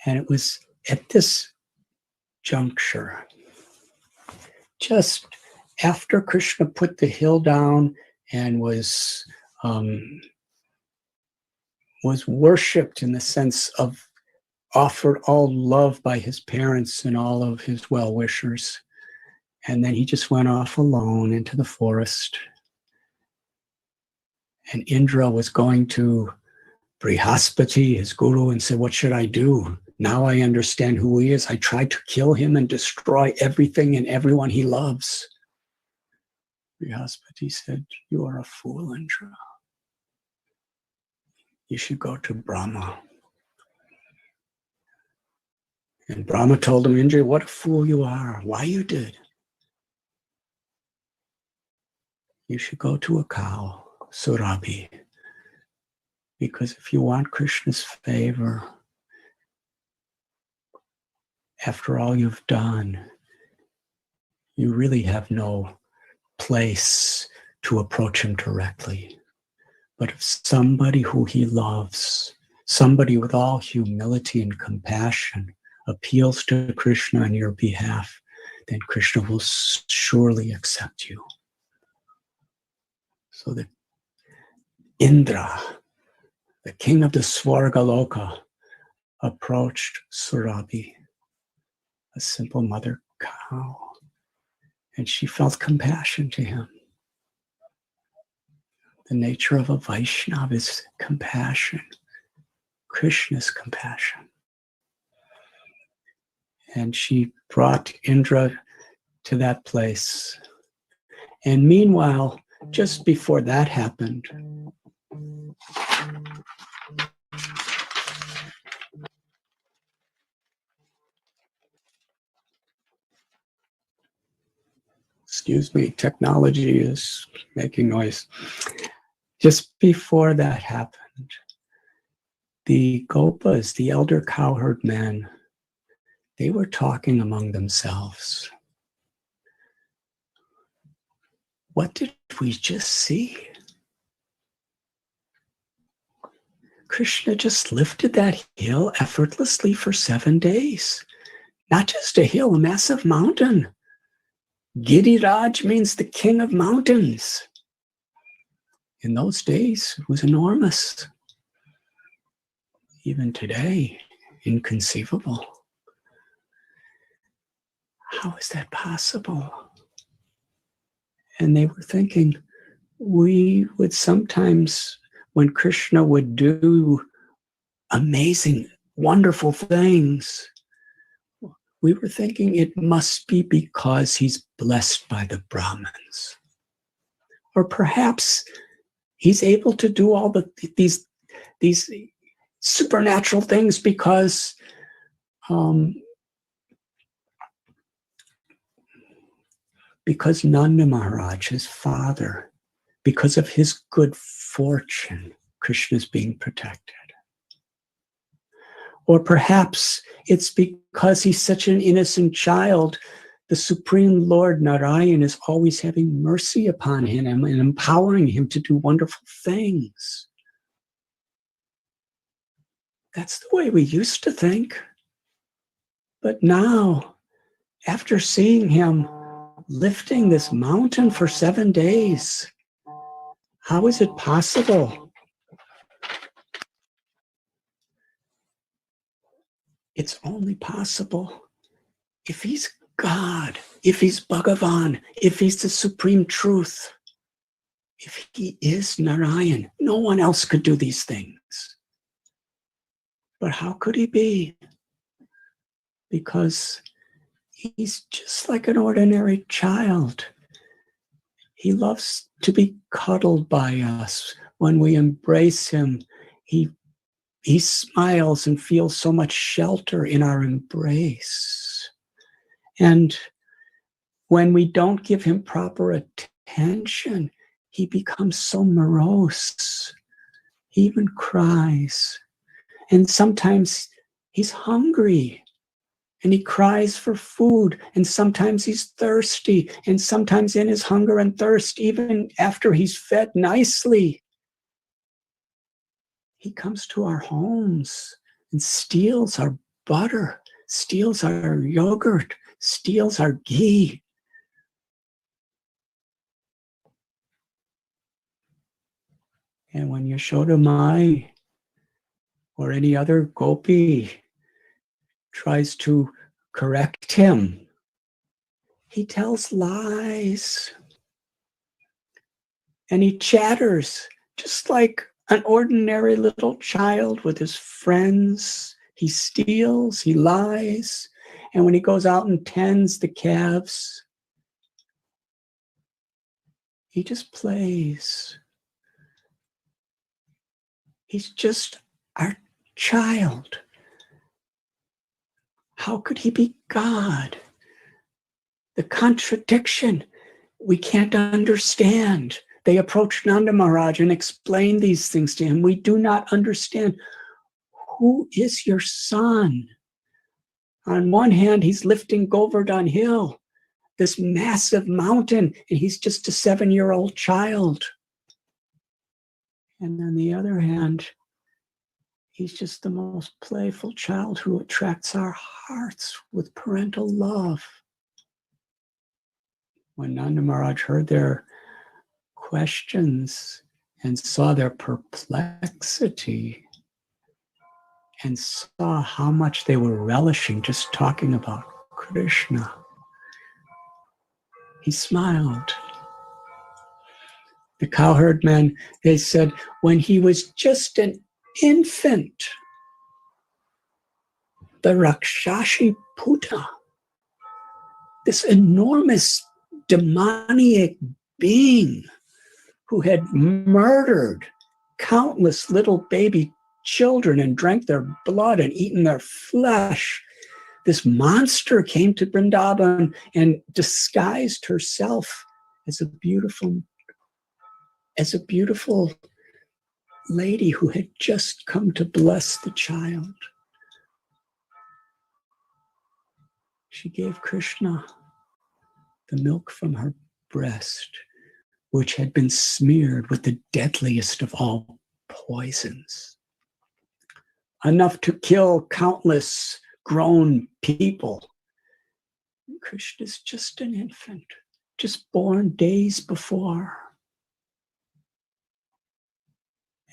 And it was at this juncture, just after Krishna put the hill down and was worshipped in the sense of offered all love by his parents and all of his well-wishers. And then he just went off alone into the forest. And Indra was going to Brihaspati, his guru, and said, "What should I do? Now I understand who he is. I tried to kill him and destroy everything and everyone he loves." Brihaspati said, "You are a fool, Indra. you should go to Brahma. And Brahma told him, Indra, what a fool you are. Why you did? You should go to a cow, Surabhi. Because if you want Krishna's favor, after all you've done, you really have no place to approach him directly. But if somebody who he loves, somebody with all humility and compassion, appeals to Krishna on your behalf, then Krishna will surely accept you. So that Indra, the king of the Svargaloka, approached Surabhi, a simple mother cow, and she felt compassion to him. The nature of a Vaishnava is compassion, Krishna's compassion. And she brought Indra to that place. And meanwhile, just before that happened, excuse me, technology is making noise. Just before that happened, the Gopas, the elder cowherd men, they were talking among themselves. What did we just see? Krishna just lifted that hill effortlessly for 7 days. Not just a hill, a massive mountain. Giriraj means the king of mountains. In those days, it was enormous. Even today, inconceivable. How is that possible? And they were thinking, we would sometimes, when Krishna would do amazing, wonderful things, we were thinking it must be because he's blessed by the Brahmins. Or perhaps he's able to do all these supernatural things because Nanda Maharaj, his father, because of his good fortune, Krishna is being protected. Or perhaps it's because he's such an innocent child, the Supreme Lord Narayan is always having mercy upon him and empowering him to do wonderful things. That's the way we used to think. But now, after seeing him lifting this mountain for 7 days, how is it possible? It's only possible if he's God, if he's Bhagavan, if he's the supreme truth, if he is Narayan. No one else could do these things. But how could he be? Because he's just like an ordinary child. He loves to be cuddled by us. When we embrace him, he smiles and feels so much shelter in our embrace. And when we don't give him proper attention, he becomes so morose. He even cries. And sometimes he's hungry and he cries for food. And sometimes he's thirsty. And sometimes in his hunger and thirst, even after he's fed nicely, he comes to our homes and steals our butter, steals our yogurt, steals our ghee. And when Yashoda Mai or any other gopi tries to correct him, he tells lies. And he chatters just like an ordinary little child with his friends. He steals, he lies. And when he goes out and tends the calves, he just plays. He's just our child. How could he be God? The contradiction we can't understand. They approached Nanda Maharaj and explained these things to him. We do not understand. Who is your son? On one hand, he's lifting Govardhan Hill, this massive mountain, and he's just a 7-year-old child. And on the other hand, he's just the most playful child who attracts our hearts with parental love. When Nanda Maharaj heard their questions and saw their perplexity and saw how much they were relishing just talking about Krishna, he smiled. The cowherd men, they said, when he was just an infant, the Rakshashi Puta, this enormous demoniac being who had murdered countless little baby children and drank their blood and eaten their flesh. This monster came to Vrindavan and disguised herself as a beautiful lady who had just come to bless the child. She gave Krishna the milk from her breast, which had been smeared with the deadliest of all poisons, enough to kill countless grown people. Krishna's just an infant, just born days before.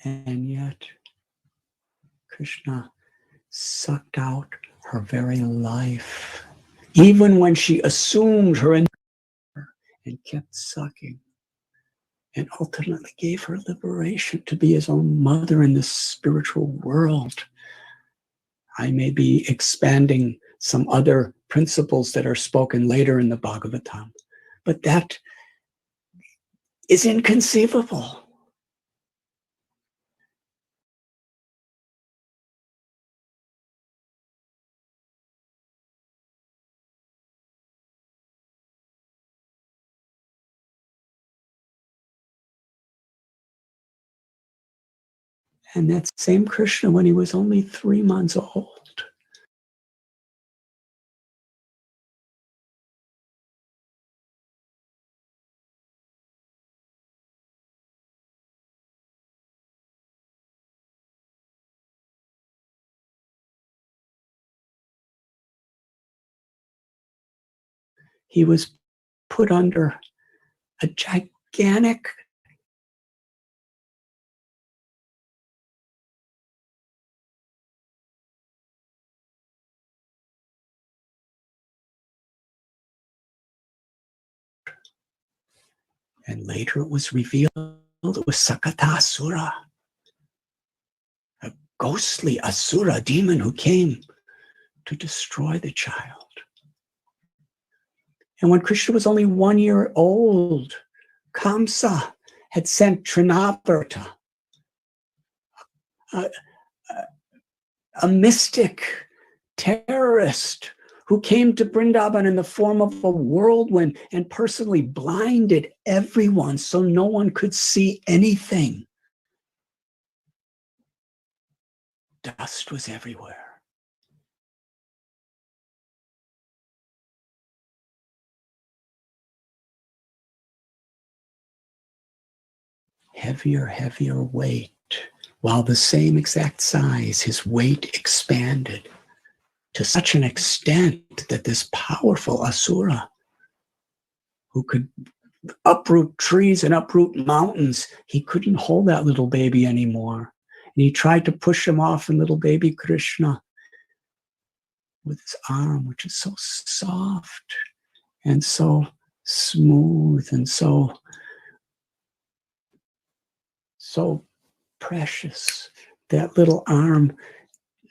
And yet, Krishna sucked out her very life, even when she assumed her and kept sucking, and ultimately gave her liberation to be his own mother in this spiritual world. I may be expanding some other principles that are spoken later in the Bhagavatam, but that is inconceivable. And that same Krishna, when he was only 3 months old, he was put under a gigantic and later it was revealed it was Sakatasura, a ghostly Asura demon who came to destroy the child. And when Krishna was only 1 year old, Kamsa had sent Trinavarta, a mystic terrorist who came to Vrindavan in the form of a whirlwind and personally blinded everyone so no one could see anything. Dust was everywhere. Heavier weight. While the same exact size, his weight expanded to such an extent that this powerful Asura, who could uproot trees and uproot mountains, he couldn't hold that little baby anymore. And he tried to push him off, and little baby Krishna, with his arm, which is so soft and so smooth and so precious, that little arm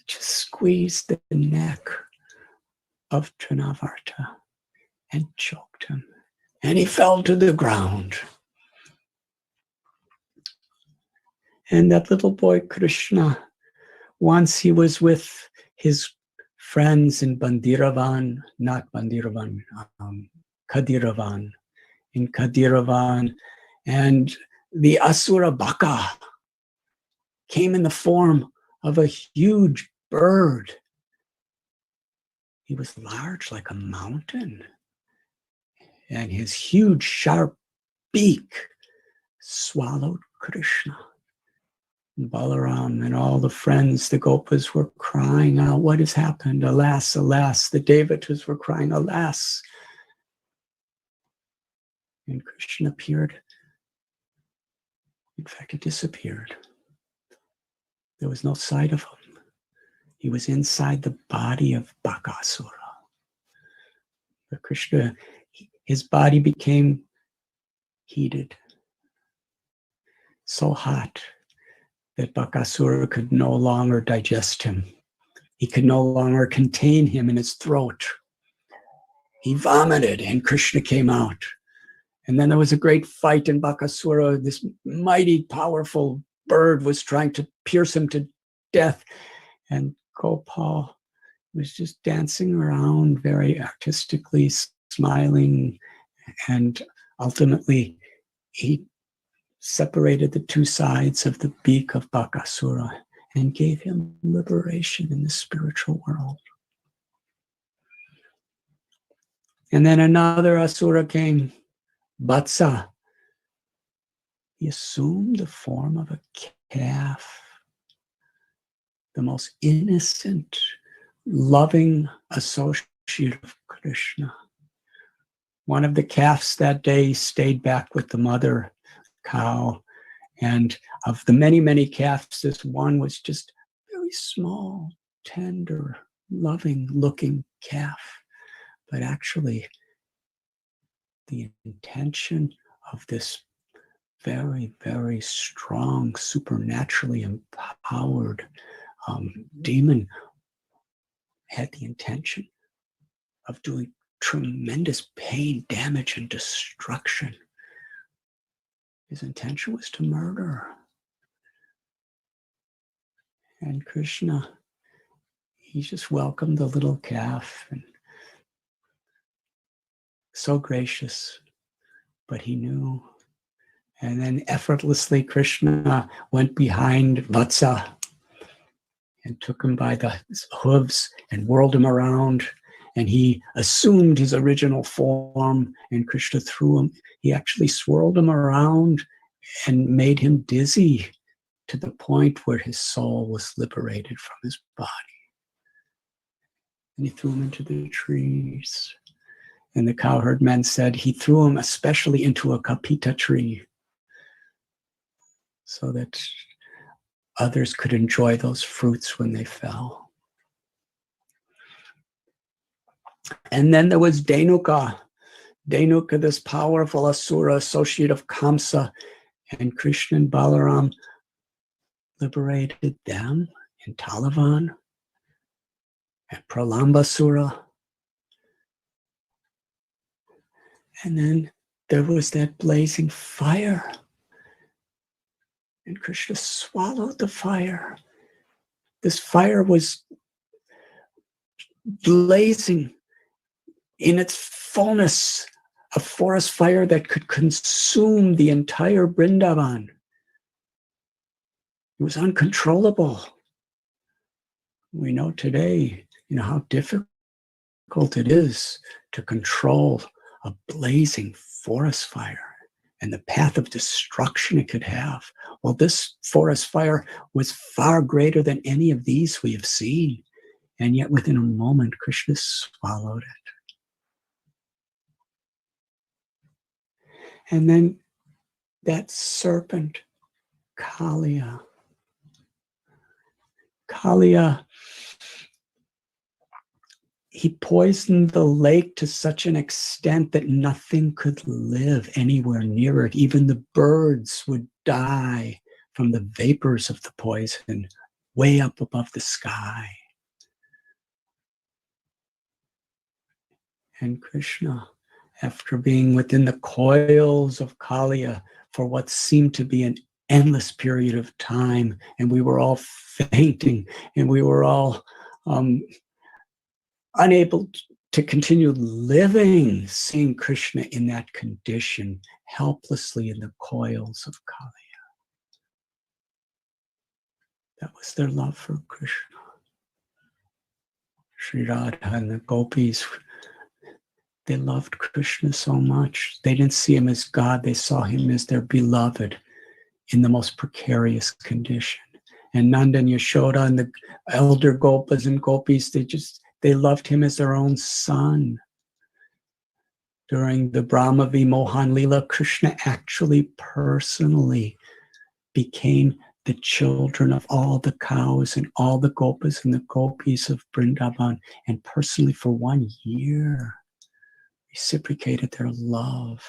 just squeezed the neck of Trinavarta and choked him, and he fell to the ground. And that little boy, Krishna, once he was with his friends in Bandiravan, not Bandiravan, Kadiravan, in Kadiravan, and the Asura Baka came in the form of a huge bird. He was large like a mountain, and his huge sharp beak swallowed Krishna. And Balaram and all the friends, the Gopas, were crying out, what has happened? Alas, alas. The Devatas were crying, alas. And Krishna appeared. In fact, he disappeared. There was no sight of him. He was inside the body of Bakasura. But Krishna, his body became heated, so hot that Bakasura could no longer digest him. He could no longer contain him in his throat. He vomited and Krishna came out. And then there was a great fight in Bakasura. This mighty, powerful bird was trying to pierce him to death. And Gopal was just dancing around very artistically, smiling. And ultimately, he separated the two sides of the beak of Bakasura and gave him liberation in the spiritual world. And then another Asura came, Vatsa. He assumed the form of a calf, the most innocent, loving associate of Krishna. One of the calves that day stayed back with the mother cow, and of the many, many calves, this one was just very small, tender, loving-looking calf. But actually, the intention of this very, very strong, supernaturally empowered demon had the intention of doing tremendous pain, damage, and destruction. His intention was to murder. And Krishna, he just welcomed the little calf, and so gracious, but he knew. And then effortlessly, Krishna went behind Vatsa and took him by the hooves and whirled him around. And he assumed his original form, and Krishna threw him. He actually swirled him around and made him dizzy to the point where his soul was liberated from his body. And he threw him into the trees. And the cowherd men said he threw him especially into a kapita tree so that others could enjoy those fruits when they fell. And then there was Dhenuka. Dhenuka, this powerful Asura, associate of Kamsa, and Krishna and Balaram liberated them in Talavan and Pralambasura. And then there was that blazing fire. And Krishna swallowed the fire. This fire was blazing in its fullness, a forest fire that could consume the entire Vrindavan. It was uncontrollable. We know today, how difficult it is to control a blazing forest fire and the path of destruction it could have. Well, this forest fire was far greater than any of these we have seen. And yet within a moment, Krishna swallowed it. And then that serpent, Kaliya, he poisoned the lake to such an extent that nothing could live anywhere near it. Even the birds would die from the vapors of the poison way up above the sky. And Krishna, after being within the coils of Kaliya for what seemed to be an endless period of time, and we were all fainting, and we were all unable to continue living, seeing Krishna in that condition, helplessly in the coils of Kali. That was their love for Krishna. Sri Radha and the gopis, they loved Krishna so much. They didn't see him as God, they saw him as their beloved in the most precarious condition. And Nanda and Yashoda and the elder gopas and gopis, they loved him as their own son. During the Brahmavi Mohan Lila, Krishna actually personally became the children of all the cows and all the gopas and the gopis of Vrindavan, and personally for 1 year reciprocated their love.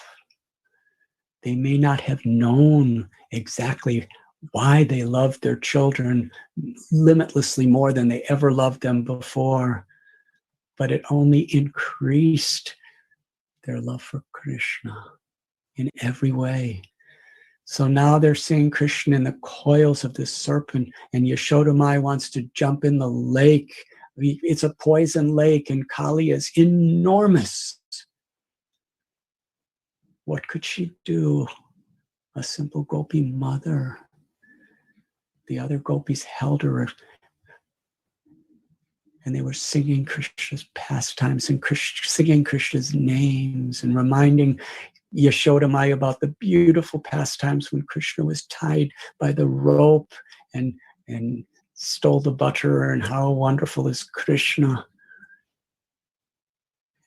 They may not have known exactly why they loved their children limitlessly more than they ever loved them before, but it only increased their love for Krishna in every way. So now they're seeing Krishna in the coils of this serpent, and Yashoda Mai wants to jump in the lake. It's a poison lake, and Kali is enormous. What could she do? A simple gopi mother. The other gopis held her, and they were singing Krishna's pastimes and singing Krishna's names and reminding Yashoda Mai about the beautiful pastimes when Krishna was tied by the rope and stole the butter, and how wonderful is Krishna.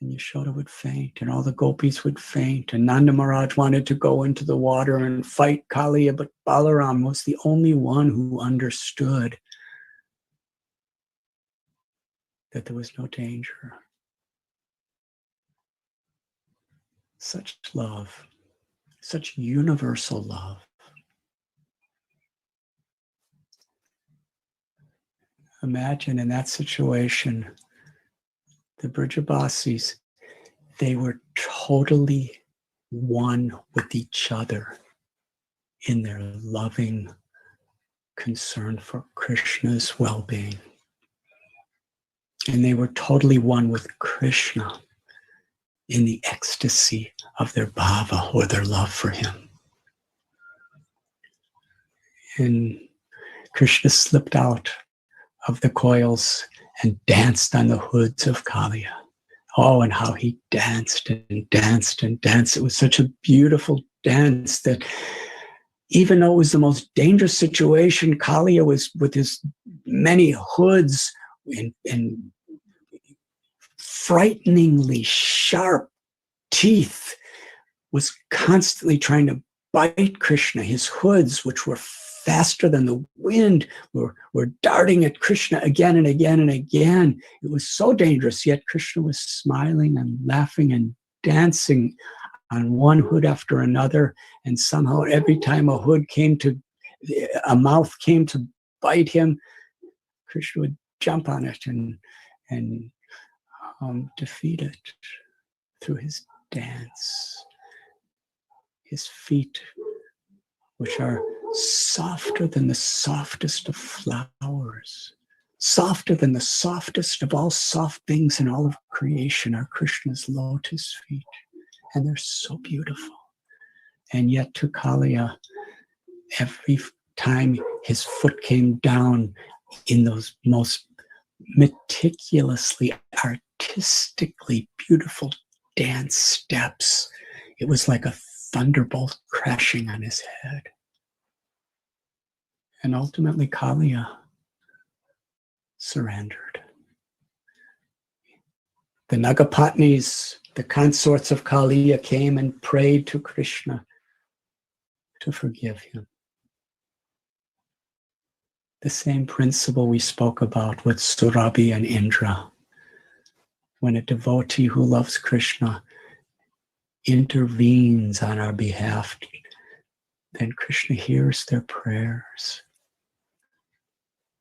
And Yashoda would faint, and all the gopis would faint, and Nanda Maharaj wanted to go into the water and fight Kali, but Balaram was the only one who understood that there was no danger. Such love, such universal love. Imagine in that situation, the Brijabasis, they were totally one with each other in their loving concern for Krishna's well-being. And they were totally one with Krishna in the ecstasy of their bhava, or their love for him. And Krishna slipped out of the coils and danced on the hoods of Kaliya. Oh, and how he danced and danced and danced. It was such a beautiful dance that even though it was the most dangerous situation, Kaliya was with his many hoods and frighteningly sharp teeth, was constantly trying to bite Krishna. His hoods, which were faster than the wind, were darting at Krishna again and again and again. It was so dangerous, yet Krishna was smiling and laughing and dancing on one hood after another, and somehow every time a mouth came to bite him, Krishna would jump on it and defeat it through his dance. His feet, which are softer than the softest of flowers, softer than the softest of all soft things in all of creation, are Krishna's lotus feet. And they're so beautiful. And yet to Kaliya, every time his foot came down in those most meticulously, artistically beautiful dance steps, it was like a thunderbolt crashing on his head. And ultimately Kaliya surrendered. The Nagapatnis, the consorts of Kaliya, came and prayed to Krishna to forgive him. The same principle we spoke about with Surabhi and Indra. When a devotee who loves Krishna intervenes on our behalf, then Krishna hears their prayers.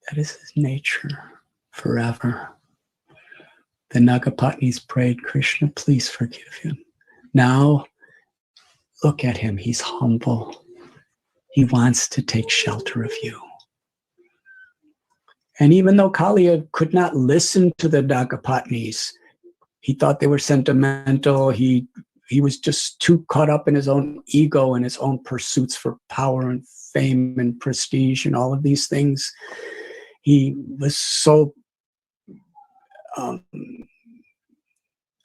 That is his nature forever. The Nagapatnis prayed, Krishna, please forgive him. Now, look at him, he's humble. He wants to take shelter of you. And even though Kaliya could not listen to the Nagapatnis, he thought they were sentimental. He was just too caught up in his own ego and his own pursuits for power and fame and prestige and all of these things. He was so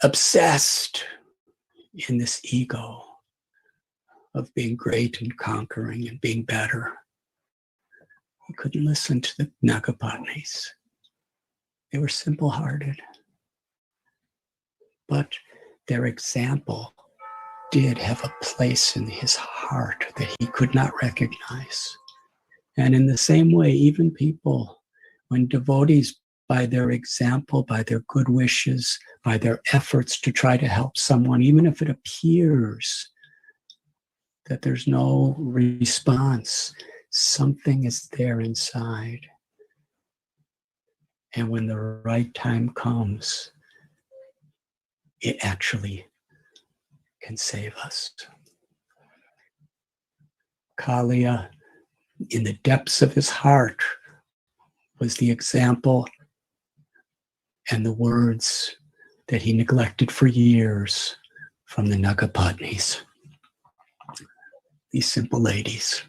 obsessed in this ego of being great and conquering and being better. He couldn't listen to the Nagapatnis. They were simple-hearted. But their example did have a place in his heart that he could not recognize. And in the same way, even people, when devotees, by their example, by their good wishes, by their efforts to try to help someone, even if it appears that there's no response, something is there inside. And when the right time comes, it actually can save us. Kaliya, in the depths of his heart, was the example and the words that he neglected for years from the Nagapatnis, these simple ladies.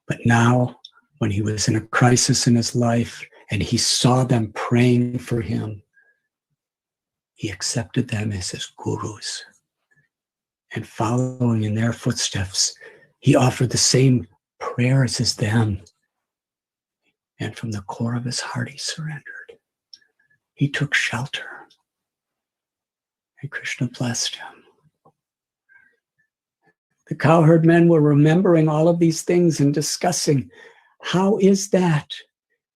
But now, when he was in a crisis in his life and he saw them praying for him, he accepted them as his gurus. And following in their footsteps, he offered the same prayers as them. And from the core of his heart, he surrendered. He took shelter. And Krishna blessed him. The cowherd men were remembering all of these things and discussing, how is that?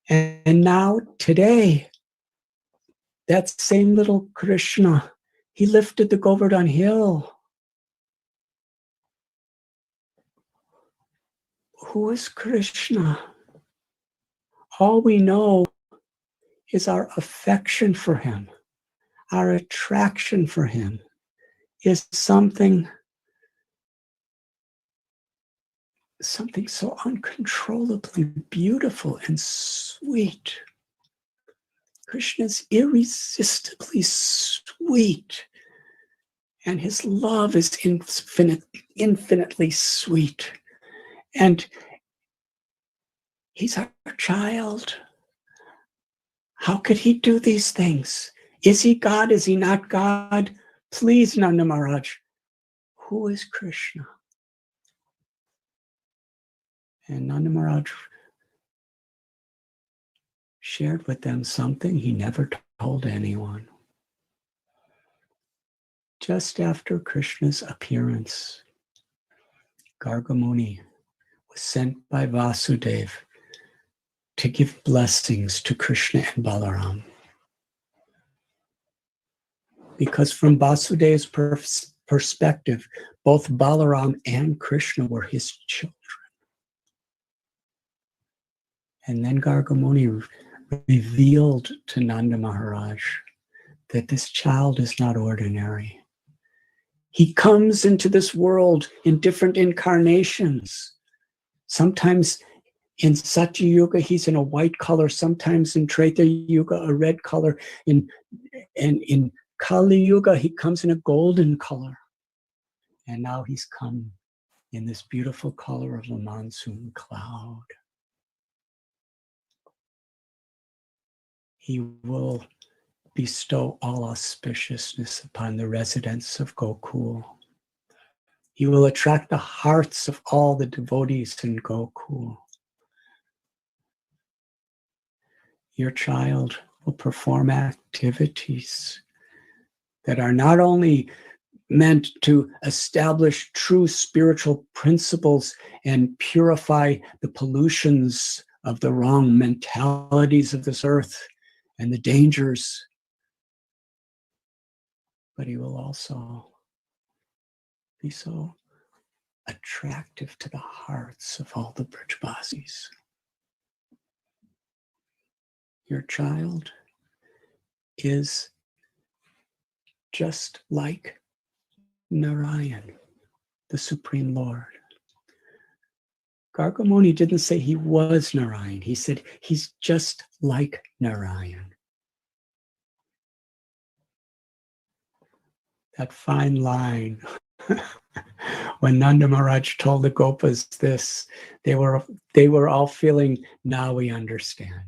And now, today, that same little Krishna, he lifted the Govardhan hill. Who is Krishna? All we know is our affection for him, our attraction for him is something so uncontrollably beautiful and sweet. Krishna's irresistibly sweet, and his love is infinitely sweet. And he's our child. How could he do these things? Is he God? Is he not God? Please, Nanda Maharaj, who is Krishna? And Nanda Maharaj shared with them something he never told anyone. Just after Krishna's appearance, Garga Muni was sent by Vasudeva to give blessings to Krishna and Balaram. Because from Vasudeva's perspective, both Balaram and Krishna were his children. And then Garga Muni revealed to Nanda Maharaj that this child is not ordinary. He comes into this world in different incarnations. Sometimes in Satya Yuga, he's in a white color. Sometimes in Treta Yuga, a red color. And in Kali Yuga, he comes in a golden color. And now he's come in this beautiful color of a monsoon cloud. He will bestow all auspiciousness upon the residents of Gokul. He will attract the hearts of all the devotees in Gokul. Your child will perform activities that are not only meant to establish true spiritual principles and purify the pollutions of the wrong mentalities of this earth and the dangers, but he will also be so attractive to the hearts of all the Brajbasis. Your child is just like Narayan, the Supreme Lord. Gargamuni Muni didn't say he was Narayan. He said he's just like Narayan. That fine line. When Nanda Maharaj told the Gopas this, they were all feeling, now we understand.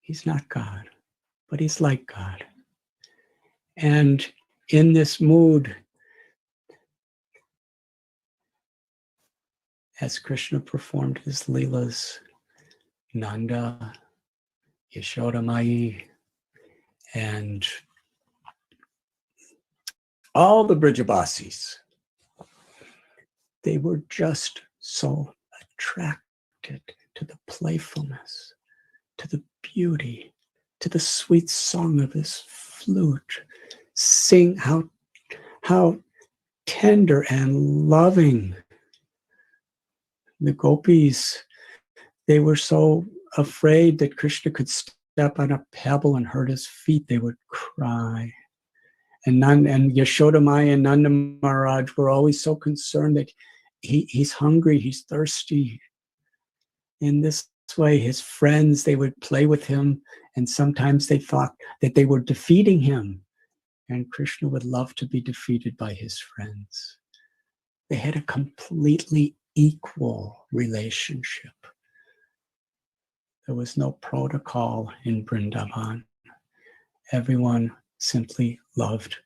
He's not God, but he's like God. And in this mood, as Krishna performed his Leelas, Nanda, Yashoda Mai, and all the Brijabasis, they were just so attracted to the playfulness, to the beauty, to the sweet song of his flute. Sing how tender and loving. The gopis, they were so afraid that Krishna could step on a pebble and hurt his feet. They would cry. And Yashoda Maya and Nanda Maharaj were always so concerned that he's hungry, he's thirsty. In this way, his friends, they would play with him, and sometimes they thought that they were defeating him. And Krishna would love to be defeated by his friends. They had a completely equal relationship. There was no protocol in Vrindavan. Everyone simply loved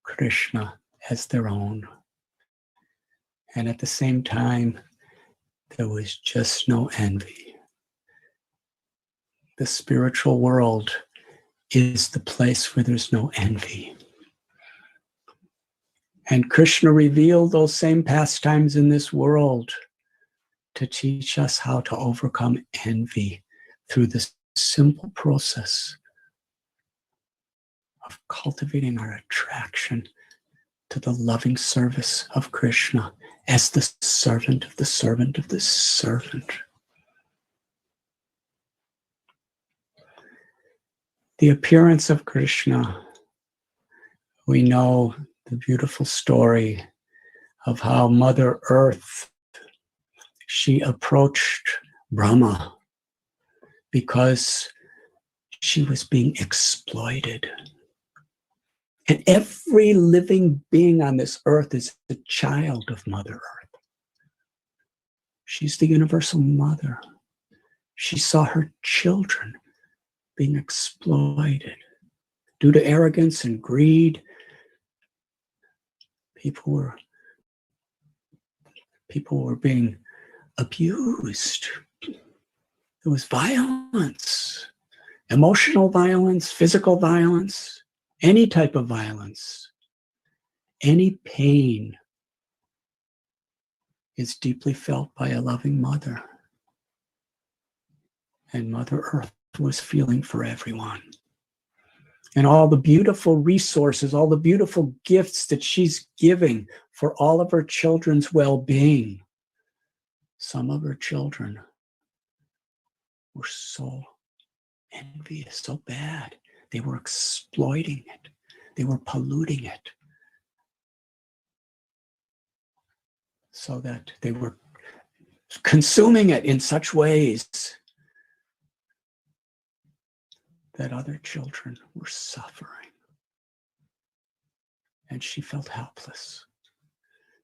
Krishna as their own. And at the same time, there was just no envy. The spiritual world is the place where there's no envy. And Krishna revealed those same pastimes in this world to teach us how to overcome envy through this simple process of cultivating our attraction to the loving service of Krishna as the servant of the servant of the servant. The appearance of Krishna, we know the beautiful story of how Mother Earth, she approached Brahma because she was being exploited. And every living being on this earth is the child of Mother Earth. She's the universal mother. She saw her children being exploited due to arrogance and greed. People were being abused. There was violence, emotional violence, physical violence, any type of violence, any pain is deeply felt by a loving mother. And Mother Earth was feeling for everyone. And all the beautiful resources, all the beautiful gifts that she's giving for all of her children's well-being. Some of her children were so envious, so bad. They were exploiting it. They were polluting it. So that they were consuming it in such ways that other children were suffering. And she felt helpless.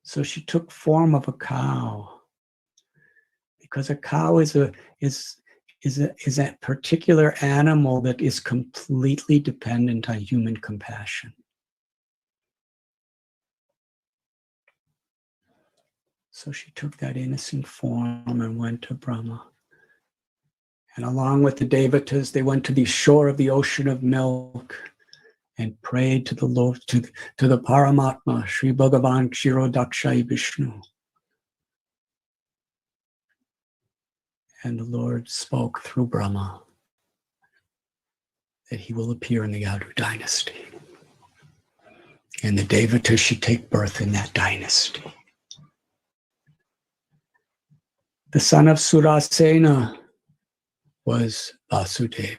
So she took form of a cow, because a cow is a particular animal that is completely dependent on human compassion. So she took that innocent form and went to Brahma. And along with the Devatas, they went to the shore of the ocean of milk and prayed to the Lord, to the Paramatma, Sri Bhagavan Kshirodakshayi Vishnu. And the Lord spoke through Brahma that he will appear in the Yadu dynasty. And the Devatas should take birth in that dynasty. The son of Surasena was Vasudeva.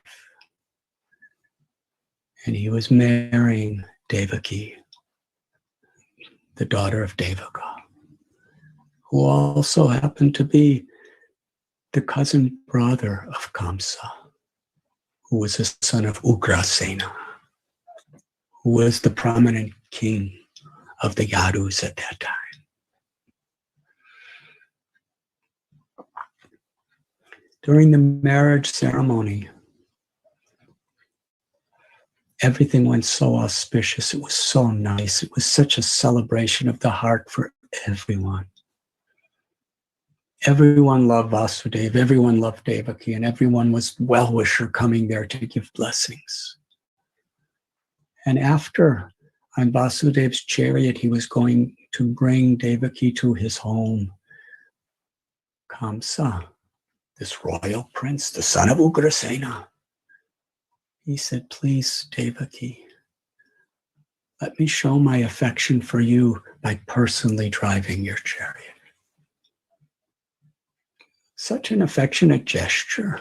And he was marrying Devaki, the daughter of Devaka. who also happened to be the cousin brother of Kamsa, who was the son of Ugrasena, who was the prominent king of the Yadus at that time. During the marriage ceremony, everything went so auspicious. It was so nice. It was such a celebration of the heart for everyone. Everyone loved Vasudeva, everyone loved Devaki, and everyone was well-wisher coming there to give blessings. And after, on Vasudev's chariot, he was going to bring Devaki to his home. Kamsa, this royal prince, the son of Ugrasena, he said, please, Devaki, let me show my affection for you by personally driving your chariot. Such an affectionate gesture,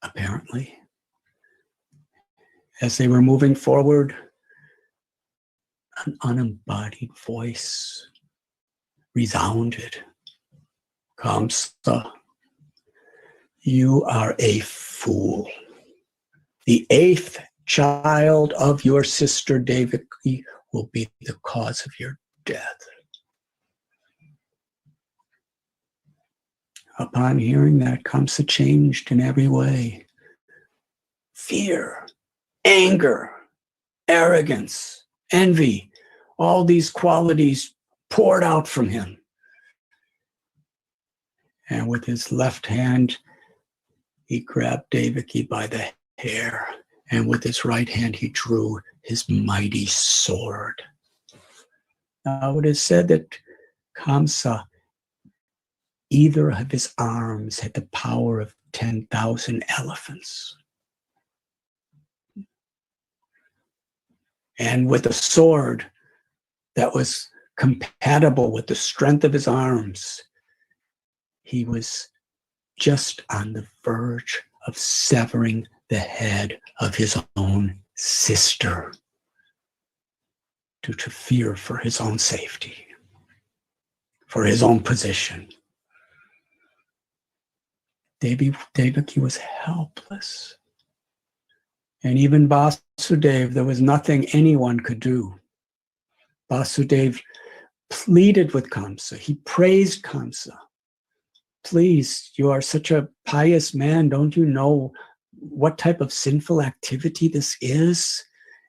apparently. As they were moving forward, an unembodied voice resounded. Kamsa, you are a fool. The 8th child of your sister Devaki will be the cause of your death. Upon hearing that, Kamsa changed in every way. Fear, anger, arrogance, envy, all these qualities poured out from him. And with his left hand, he grabbed Devaki by the hair, and with his right hand, he drew his mighty sword. Now, it is said that Kamsa, either of his arms had the power of 10,000 elephants. And with a sword that was compatible with the strength of his arms, he was just on the verge of severing the head of his own sister due to fear for his own safety, for his own position. Devaki was helpless. And even Vasudeva, there was nothing anyone could do. Vasudeva pleaded with Kamsa. He praised Kamsa. Please, you are such a pious man. Don't you know what type of sinful activity this is?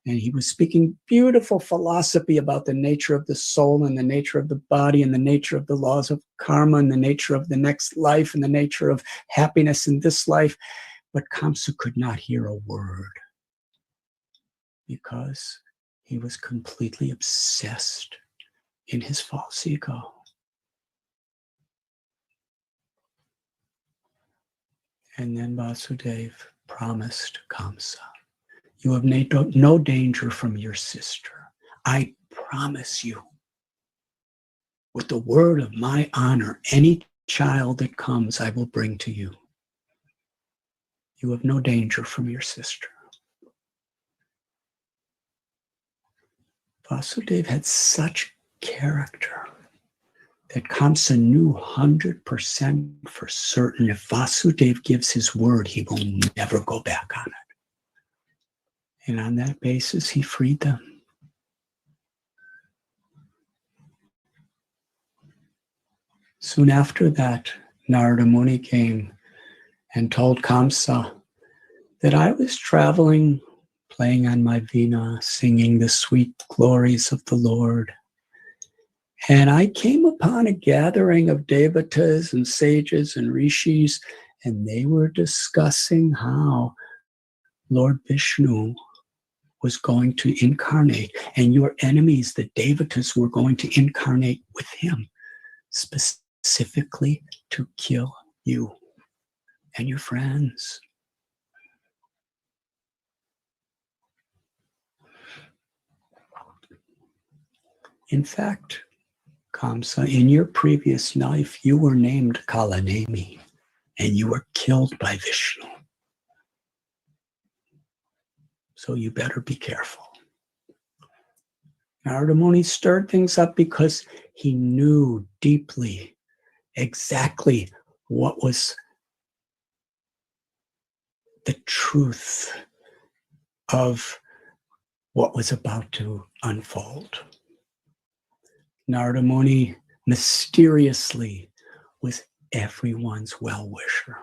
And he was speaking beautiful philosophy about the nature of the soul and the nature of the body and the nature of the laws of karma and the nature of the next life and the nature of happiness in this life. But Kamsa could not hear a word because he was completely obsessed in his false ego. And then Vasudeva promised Kamsa, you have no danger from your sister. I promise you, with the word of my honor, any child that comes, I will bring to you. You have no danger from your sister. Vasudeva had such character that Kamsa knew 100% for certain if Vasudeva gives his word, he will never go back on it. And on that basis, he freed them. Soon after that, Narada Muni came and told Kamsa that I was traveling, playing on my veena, singing the sweet glories of the Lord. And I came upon a gathering of devatas and sages and rishis, and they were discussing how Lord Vishnu was going to incarnate, and your enemies, the devatas, were going to incarnate with him, specifically to kill you and your friends. In fact, Kamsa, in your previous life, you were named Kalanemi, and you were killed by Vishnu. So you better be careful. Narada Muni stirred things up because he knew deeply exactly what was the truth of what was about to unfold. Narada Muni mysteriously was everyone's well-wisher.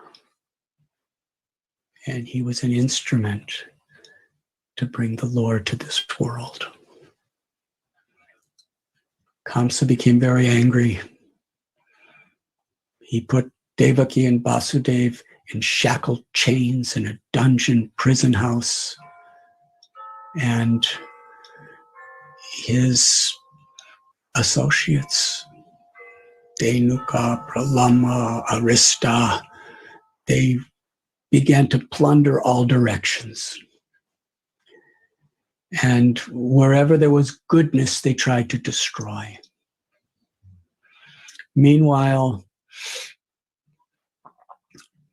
And he was an instrument to bring the Lord to this world. Kamsa became very angry. He put Devaki and Vasudeva in shackled chains in a dungeon prison house. And his associates, Denuka, Pralama, Arista, they began to plunder all directions. And wherever there was goodness, they tried to destroy. Meanwhile,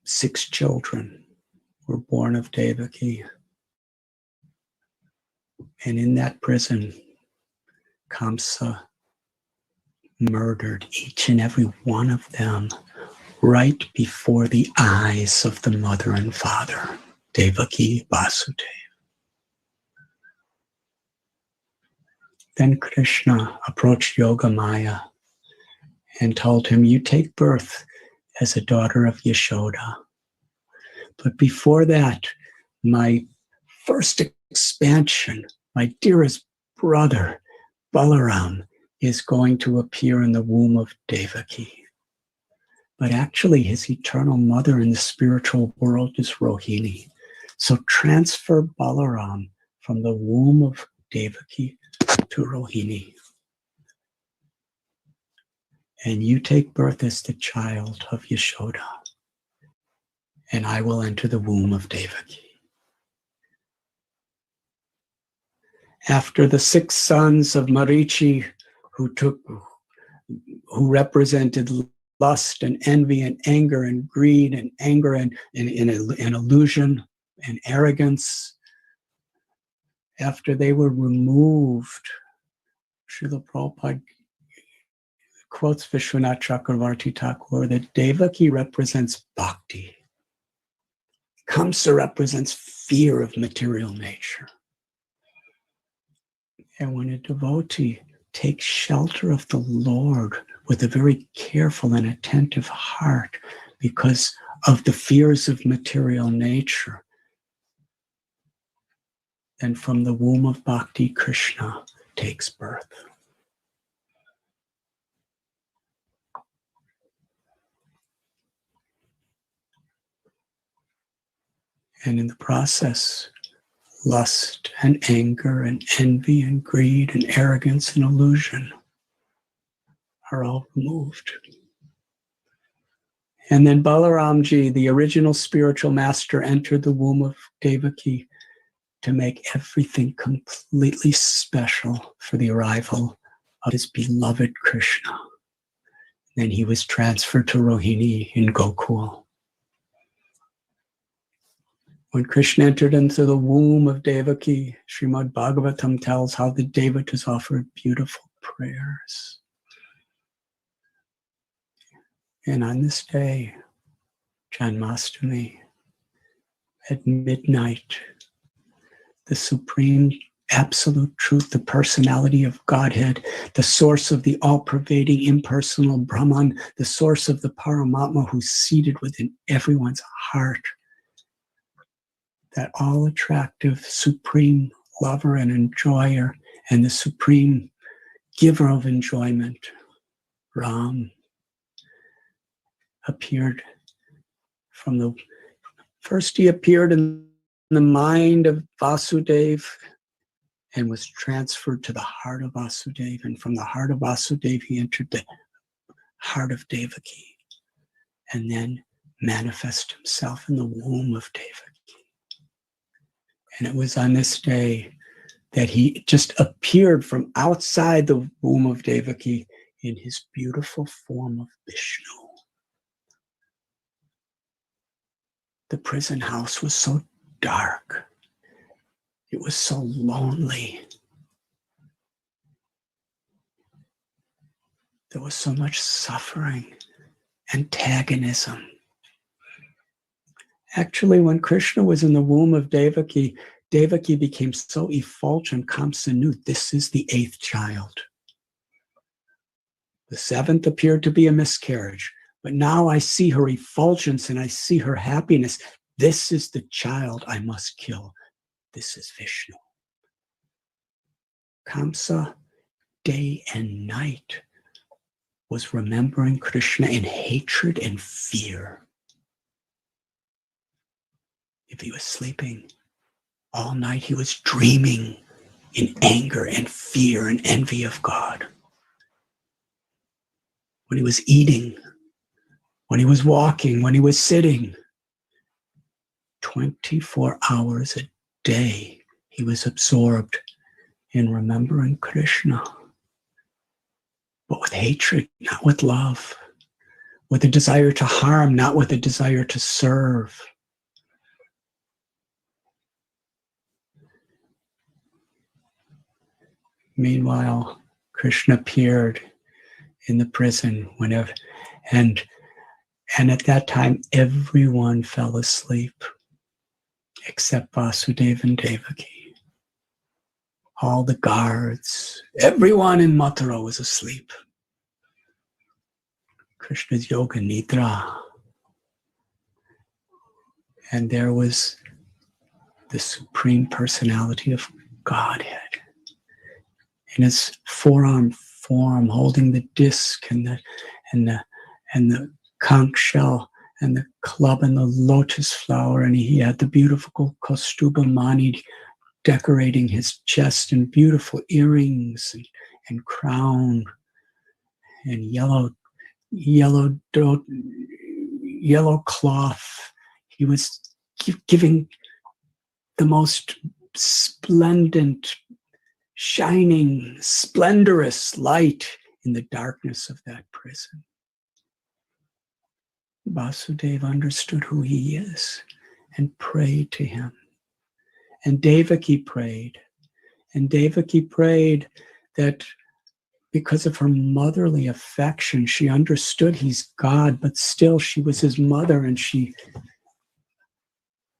6 children were born of Devaki. And in that prison, Kamsa murdered each and every one of them right before the eyes of the mother and father, Devaki, Vasudeva. Then Krishna approached Yogamaya and told him, you take birth as a daughter of Yashoda. But before that, my first expansion, my dearest brother, Balaram, is going to appear in the womb of Devaki. But actually, his eternal mother in the spiritual world is Rohini. So transfer Balaram from the womb of Devaki to Rohini. And you take birth as the child of Yashoda. And I will enter the womb of Devaki. After the 6 sons of Marichi, who represented lust and envy and anger and greed and anger and illusion and arrogance, after they were removed, Srila Prabhupada quotes Vishwanath Chakravarti Thakur that Devaki represents bhakti. Kamsa represents fear of material nature. And when a devotee takes shelter of the Lord with a very careful and attentive heart because of the fears of material nature, then from the womb of bhakti, Krishna takes birth. And in the process, lust and anger and envy and greed and arrogance and illusion are all removed. And then Balaramji, the original spiritual master, entered the womb of Devaki to make everything completely special for the arrival of his beloved Krishna. Then he was transferred to Rohini in Gokul. When Krishna entered into the womb of Devaki, Srimad Bhagavatam tells how the Devatas offered beautiful prayers. And on this day, Janmashtami, at midnight, the supreme absolute truth, the personality of Godhead, the source of the all-pervading impersonal Brahman, the source of the Paramatma who's seated within everyone's heart, that all-attractive, supreme lover and enjoyer, and the supreme giver of enjoyment, Ram, appeared from the first. He appeared in the mind of Vasudeva and was transferred to the heart of Vasudeva. And from the heart of Vasudeva, he entered the heart of Devaki, and then manifested himself in the womb of Devaki. And it was on this day that he just appeared from outside the womb of Devaki in his beautiful form of Vishnu. The prison house was so dark. It was so lonely. there was so much suffering, antagonism. Actually, when Krishna was in the womb of Devaki, Devaki became so effulgent, Kamsa knew this is the 8th child. The 7th appeared to be a miscarriage, but now I see her effulgence and I see her happiness. This is the child I must kill. This is Vishnu. Kamsa, day and night, was remembering Krishna in hatred and fear. If he was sleeping, all night he was dreaming in anger and fear and envy of God. When he was eating, when he was walking, when he was sitting, 24 hours a day, he was absorbed in remembering Krishna. But with hatred, not with love. With a desire to harm, not with a desire to serve. Meanwhile, Krishna appeared in the prison and at that time everyone fell asleep except Vasudeva and Devaki. All the guards, everyone in Mathura was asleep. Krishna's yoga nidra. And there was the Supreme Personality of Godhead in his forearm form, holding the disc and the conch shell and the club and the lotus flower, and he had the beautiful Kaustubha mani decorating his chest, and beautiful earrings and crown and yellow cloth. He was giving the most splendid, shining, splendorous light in the darkness of that prison. Vasudeva understood who he is and prayed to him. And Devaki prayed. And Devaki prayed that because of her motherly affection, she understood he's God, but still she was his mother, and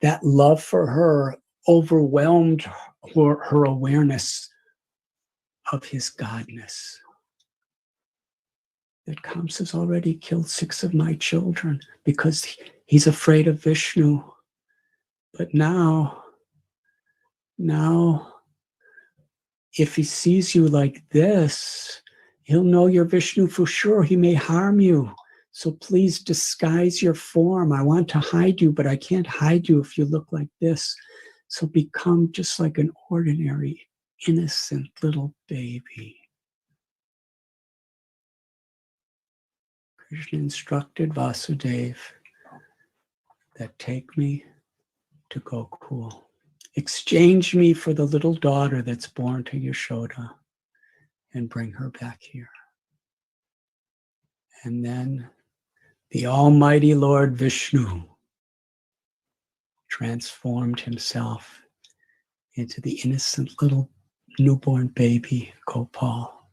that love for her overwhelmed her awareness of his godness. That Kamsa's already killed 6 of my children because he's afraid of Vishnu. But now, if he sees you like this, he'll know you're Vishnu for sure. He may harm you. So please disguise your form. I want to hide you, but I can't hide you if you look like this. So become just like an ordinary, innocent little baby. Krishna instructed Vasudeva that take me to Gokul. Exchange me for the little daughter that's born to Yashoda and bring her back here. And then the Almighty Lord Vishnu transformed himself into the innocent little newborn baby Gopal.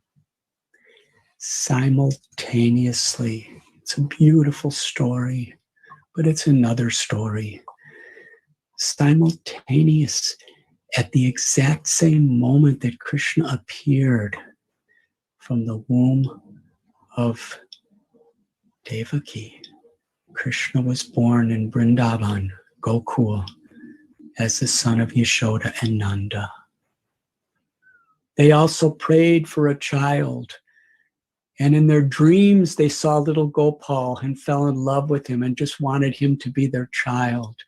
Simultaneously, it's a beautiful story, but it's another story. Simultaneous, at the exact same moment that Krishna appeared from the womb of Devaki, Krishna was born in Vrindavan, Gokul, as the son of Yashoda and Nanda. They also prayed for a child, and in their dreams they saw little Gopal and fell in love with him and just wanted him to be their child.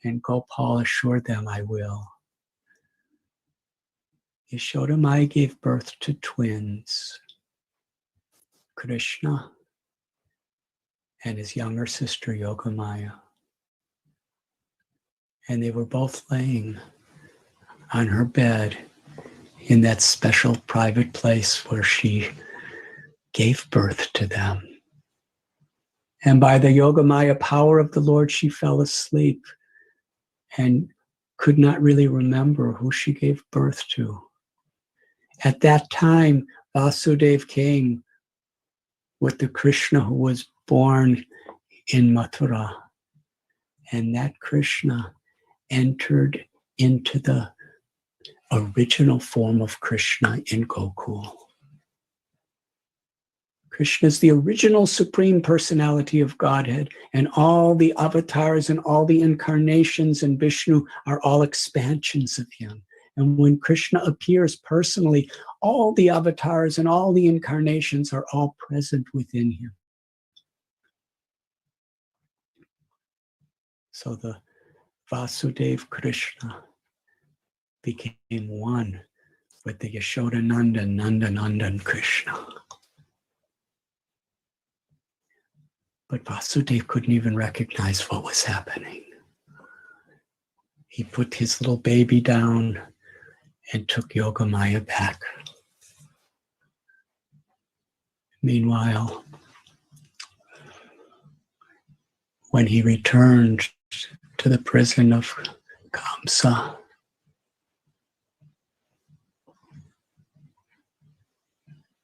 And Gopal assured them, I will. Yashoda Mai gave birth to twins, Krishna and his younger sister Yogamaya. And they were both laying on her bed in that special private place where she gave birth to them. And by the Yogamaya power of the Lord, she fell asleep and could not really remember who she gave birth to. At that time, Vasudeva came with the Krishna who was born in Mathura. And that Krishna entered into the original form of Krishna in Gokul. Krishna is the original Supreme Personality of Godhead, and all the avatars and all the incarnations in Vishnu are all expansions of him. And when Krishna appears personally, all the avatars and all the incarnations are all present within him. So the Vasudev Krishna became one with the Yashodanandan, Nandanandan Krishna. But Vasudev couldn't even recognize what was happening. He put his little baby down and took Yogamaya back. Meanwhile, when he returned to the prison of Kamsa,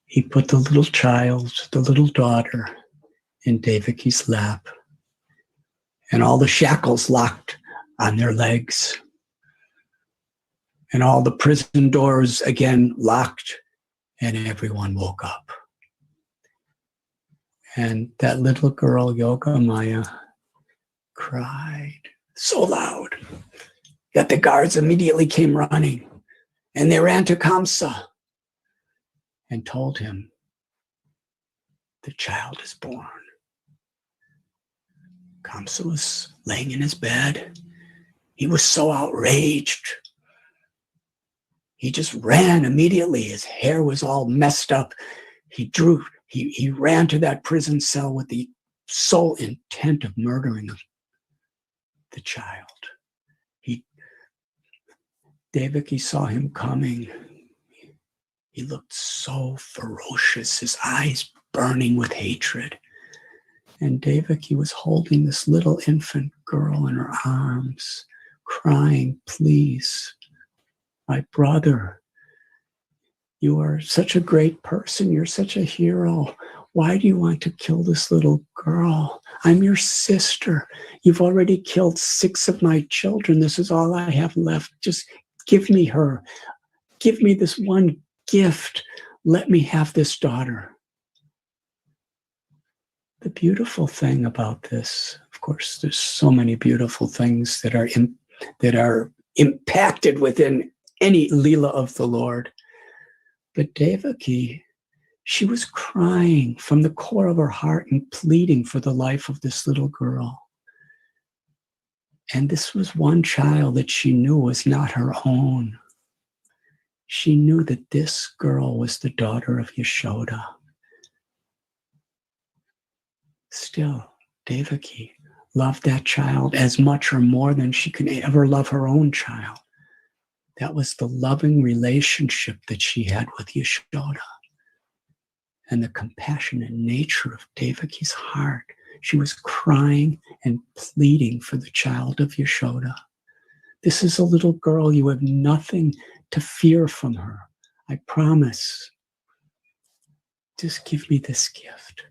he put the little child, the little daughter, in Devaki's lap, and all the shackles locked on their legs, and all the prison doors again locked, and everyone woke up. And that little girl, Yogamaya, cried so loud that the guards immediately came running, and they ran to Kamsa and told him, the child is born. Kamsa was laying in his bed. He was so outraged. He just ran immediately. His hair was all messed up. He ran to that prison cell with the sole intent of murdering the child. Devaki saw him coming. He looked so ferocious, his eyes burning with hatred. And Devaki was holding this little infant girl in her arms, crying, please, my brother, you are such a great person. You're such a hero. Why do you want to kill this little girl? I'm your sister. You've already killed 6 of my children. This is all I have left. Just give me her. Give me this one gift. Let me have this daughter. The beautiful thing about this, of course, there's so many beautiful things that are impacted within any Leela of the Lord. But Devaki, she was crying from the core of her heart and pleading for the life of this little girl. And this was one child that she knew was not her own. She knew that this girl was the daughter of Yashoda. Still, Devaki loved that child as much or more than she could ever love her own child. That was the loving relationship that she had with Yashoda and the compassionate nature of Devaki's heart. She was crying and pleading for the child of Yashoda. This is a little girl. You have nothing to fear from her. I promise. Just give me this gift.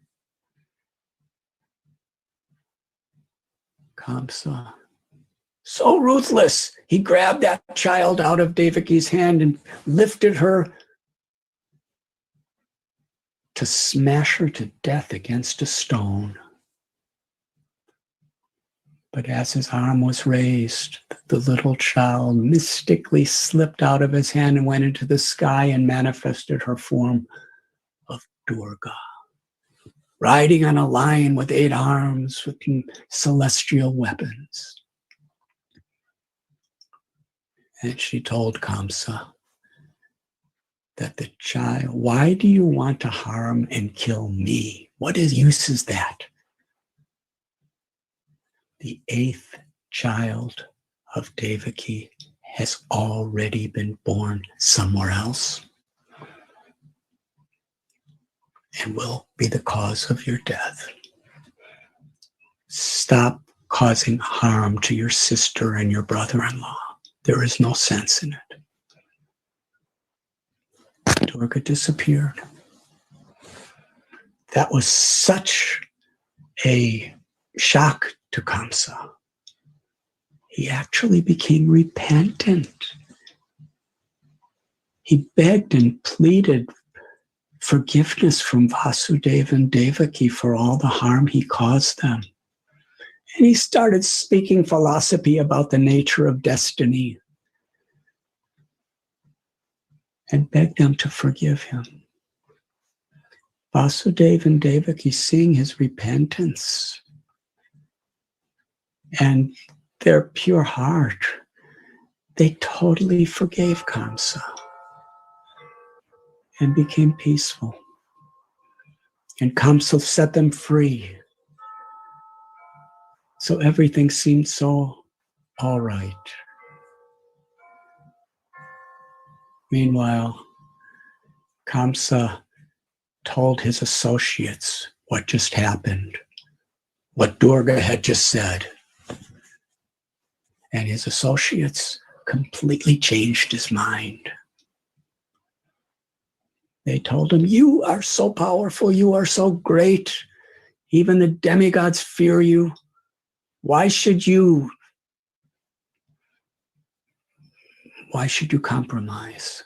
Kamsa, so ruthless, he grabbed that child out of Devaki's hand and lifted her to smash her to death against a stone. But as his arm was raised, the little child mystically slipped out of his hand and went into the sky and manifested her form of Durga, riding on a lion with 8 arms, with celestial weapons. And she told Kamsa that the child, why do you want to harm and kill me? What use is that? The 8th child of Devaki has already been born somewhere else and will be the cause of your death. Stop causing harm to your sister and your brother-in-law. There is no sense in it. Durga disappeared. that was such a shock to Kamsa. He actually became repentant. He begged and pleaded forgiveness from Vasudeva and Devaki for all the harm he caused them. And he started speaking philosophy about the nature of destiny and begged them to forgive him. Vasudeva and Devaki, seeing his repentance and their pure heart, they totally forgave Kamsa and became peaceful. And Kamsa set them free. So everything seemed so all right. Meanwhile, Kamsa told his associates what just happened, what Durga had just said. And his associates completely changed his mind. They told him, "You are so powerful, you are so great. Even the demigods fear you. Why should you compromise?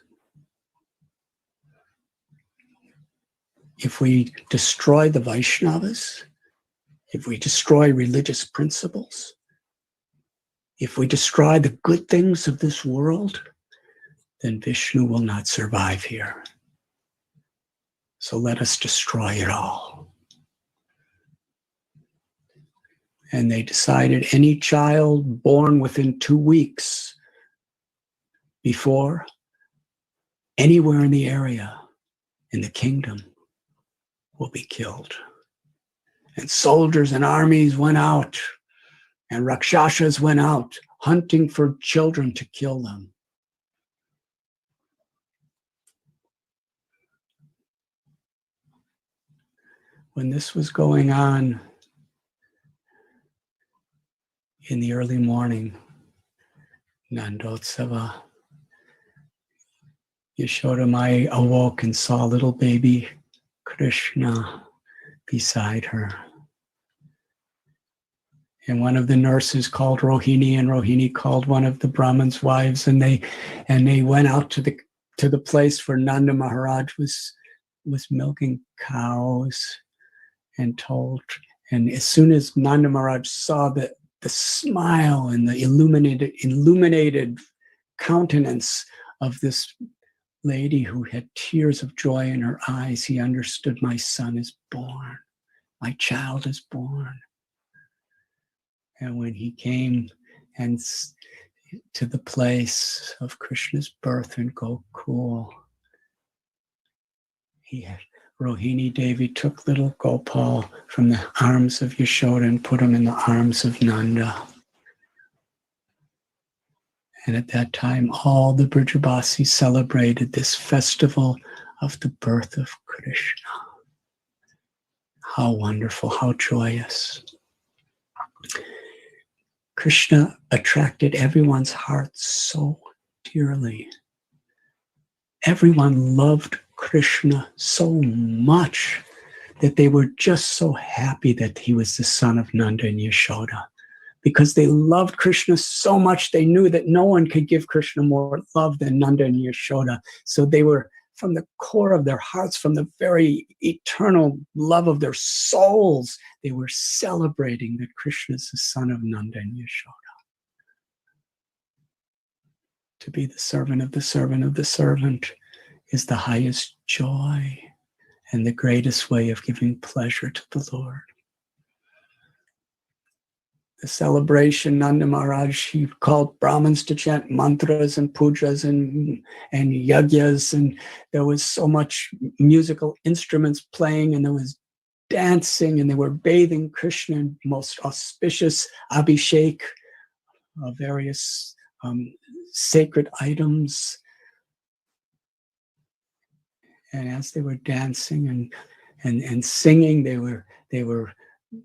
If we destroy the Vaishnavas, if we destroy religious principles, if we destroy the good things of this world, then Vishnu will not survive here. So let us destroy it all." And they decided any child born within 2 weeks before anywhere in the area, in the kingdom, will be killed. And soldiers and armies went out, and Rakshasas went out hunting for children to kill them. When this was going on in the early morning, Nandotsava, Yashoda Mai awoke and saw little baby Krishna beside her. And one of the nurses called Rohini, and Rohini called one of the Brahmin's wives, and they went out to the place where Nanda Maharaj was milking cows, and as soon as Nanda Maharaj saw the smile and the illuminated countenance of this lady who had tears of joy in her eyes, he understood, my son is born, my child is born. And when he came and to the place of Krishna's birth in Gokul, Rohini Devi took little Gopal from the arms of Yashoda and put him in the arms of Nanda. And at that time, all the Brijabasis celebrated this festival of the birth of Krishna. How wonderful, how joyous. Krishna attracted everyone's heart so dearly. Everyone loved Krishna so much that they were just so happy that he was the son of Nanda and Yashoda. Because they loved Krishna so much, they knew that no one could give Krishna more love than Nanda and Yashoda. So they were, from the core of their hearts, from the very eternal love of their souls, they were celebrating that Krishna is the son of Nanda and Yashoda. To be the servant of the servant of the servant is the highest joy and the greatest way of giving pleasure to the Lord. The celebration, Nanda Maharaj, he called Brahmins to chant mantras and pujas and yagyas, and there was so much musical instruments playing, and there was dancing, and they were bathing Krishna in most auspicious abhishek of various sacred items. And as they were dancing and singing, they were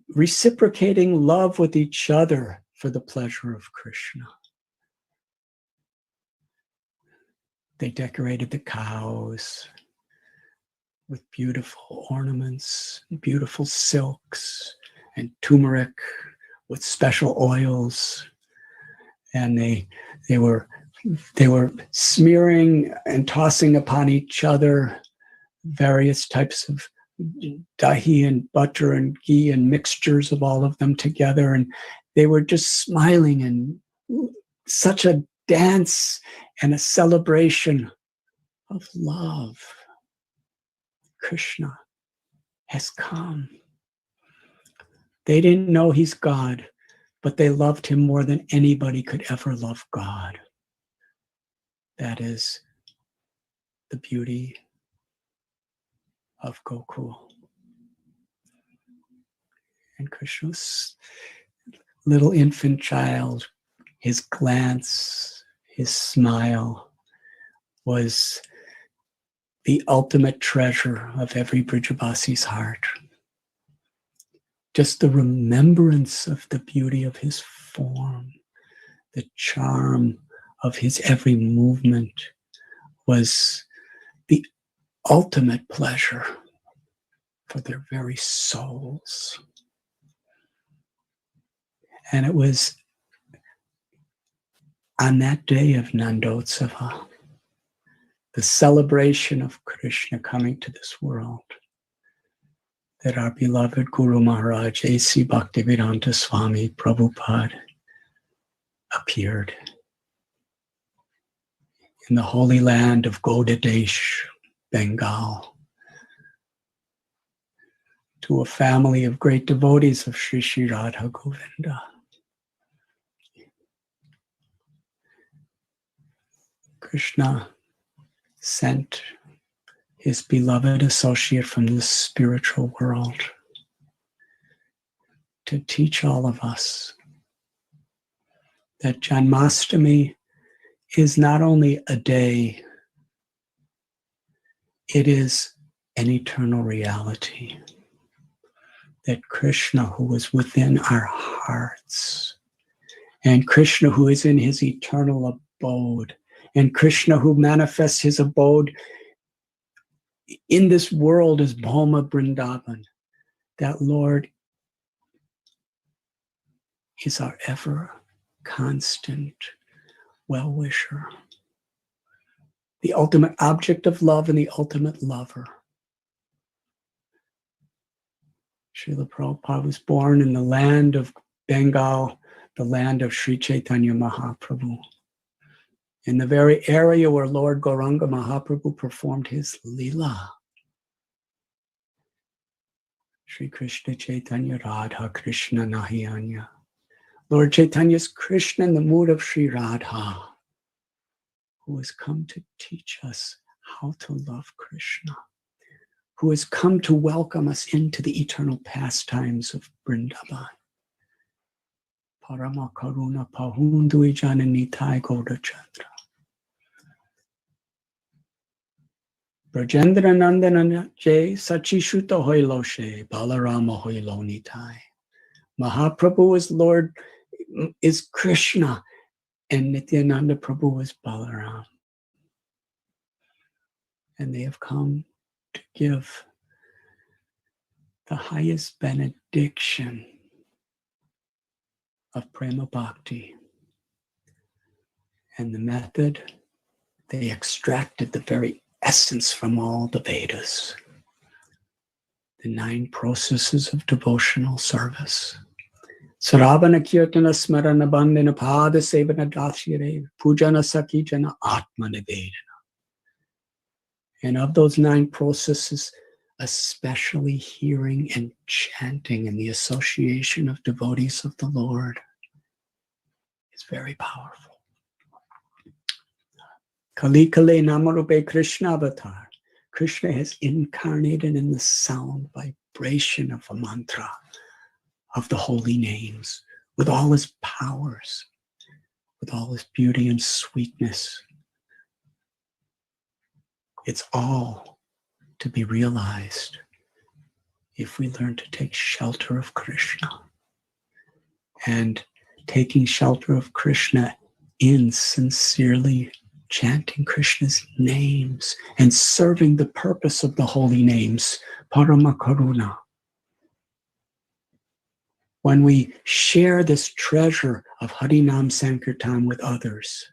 reciprocating love with each other for the pleasure of Krishna. They decorated the cows. with beautiful ornaments, beautiful silks, and turmeric with special oils. And they were smearing and tossing upon each other various types of dahi and butter and ghee and mixtures of all of them together. And they were just smiling, and such a dance and a celebration of love. Krishna has come. They didn't know he's God, but they loved him more than anybody could ever love God. That is the beauty of Gokul. And Krishna's little infant child, his glance, his smile was the ultimate treasure of every Brijavasi's heart. Just the remembrance of the beauty of his form, the charm of his every movement was the ultimate pleasure for their very souls. And it was on that day of Nandotsava, the celebration of Krishna coming to this world, that our beloved Guru Maharaj, A.C. Bhaktivedanta Swami Prabhupada, appeared in the holy land of Gaudadesh, Bengal, to a family of great devotees of Sri Sri Radha Govinda. Krishna sent his beloved associate from the spiritual world to teach all of us that Janmashtami is not only a day, it is an eternal reality. That Krishna, who is within our hearts, and Krishna, who is in his eternal abode, and Krishna, who manifests his abode in this world as Bhoma Vrindavan, that Lord is our ever constant well-wisher, the ultimate object of love and the ultimate lover. Srila Prabhupada was born in the land of Bengal, the land of Sri Chaitanya Mahaprabhu, in the very area where Lord Gauranga Mahaprabhu performed his Leela. Sri Krishna Chaitanya Radha Krishna Nahi Anya. Lord Chaitanya is Krishna in the mood of Sri Radha, who has come to teach us how to love Krishna, who has come to welcome us into the eternal pastimes of Vrindavan. Parama Karuna Pahundui Jananitai Gaudachandra. Brajendra Nandana Jay Sachishuta Hoiloshe Balarama Hoilonitai. Mahaprabhu is Lord, is Krishna, and Nityananda Prabhu is Balaram. And they have come to give the highest benediction of Prema Bhakti. And the method, they extracted the very essence from all the Vedas. The 9 processes of devotional service. Saravana Kirtana Smarana Bandhana Pada Sevana Dashire Pujana Sakijana Atma Nivedana. And of those 9 processes, especially hearing and chanting and the association of devotees of the Lord is very powerful. Kali Kale Namarupe Krishna Avatar. Krishna has incarnated in the sound vibration of a mantra of the holy names, with all his powers, with all his beauty and sweetness. It's all to be realized if we learn to take shelter of Krishna. And taking shelter of Krishna in sincerely chanting Krishna's names and serving the purpose of the holy names, Parama Karuna. When we share this treasure of Harinam Sankirtan with others,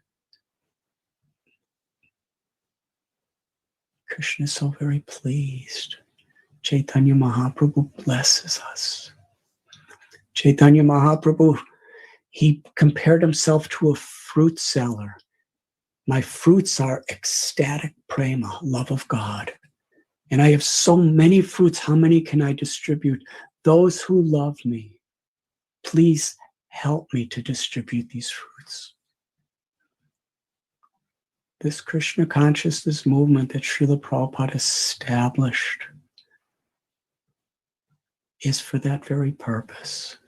Krishna is so very pleased. Chaitanya Mahaprabhu blesses us. Chaitanya Mahaprabhu, he compared himself to a fruit seller. My fruits are ecstatic prema, love of God. And I have so many fruits, how many can I distribute? Those who love me, please help me to distribute these fruits. This Krishna consciousness movement that Srila Prabhupada established is for that very purpose.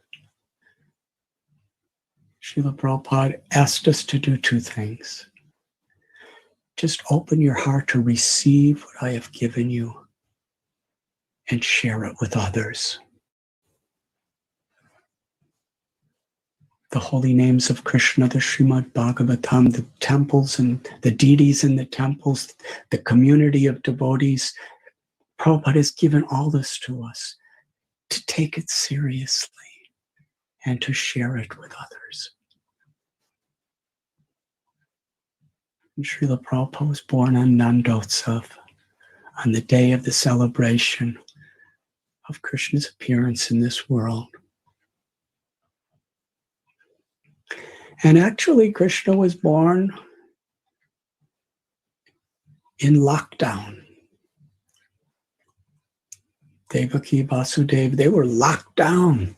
Srila Prabhupada asked us to do two things. Just open your heart to receive what I have given you and share it with others. The holy names of Krishna, the Srimad Bhagavatam, the temples and the deities in the temples, the community of devotees. Prabhupada has given all this to us to take it seriously and to share it with others. And Srila Prabhupada was born on Nandotsav, on the day of the celebration of Krishna's appearance in this world. And actually, Krishna was born in lockdown. Devaki, Vasudeva, they were locked down.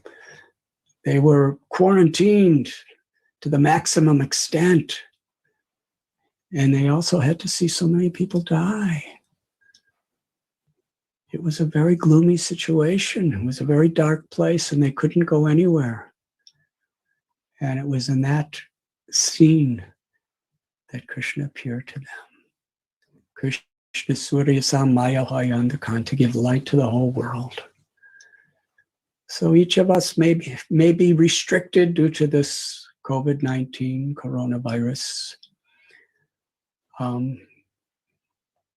They were quarantined to the maximum extent. And they also had to see so many people die. It was a very gloomy situation. It was a very dark place, and they couldn't go anywhere. And it was in that scene that Krishna appeared to them. Krishna Surya Samaya Hayandakan, to give light to the whole world. So each of us may be restricted due to this COVID-19 coronavirus.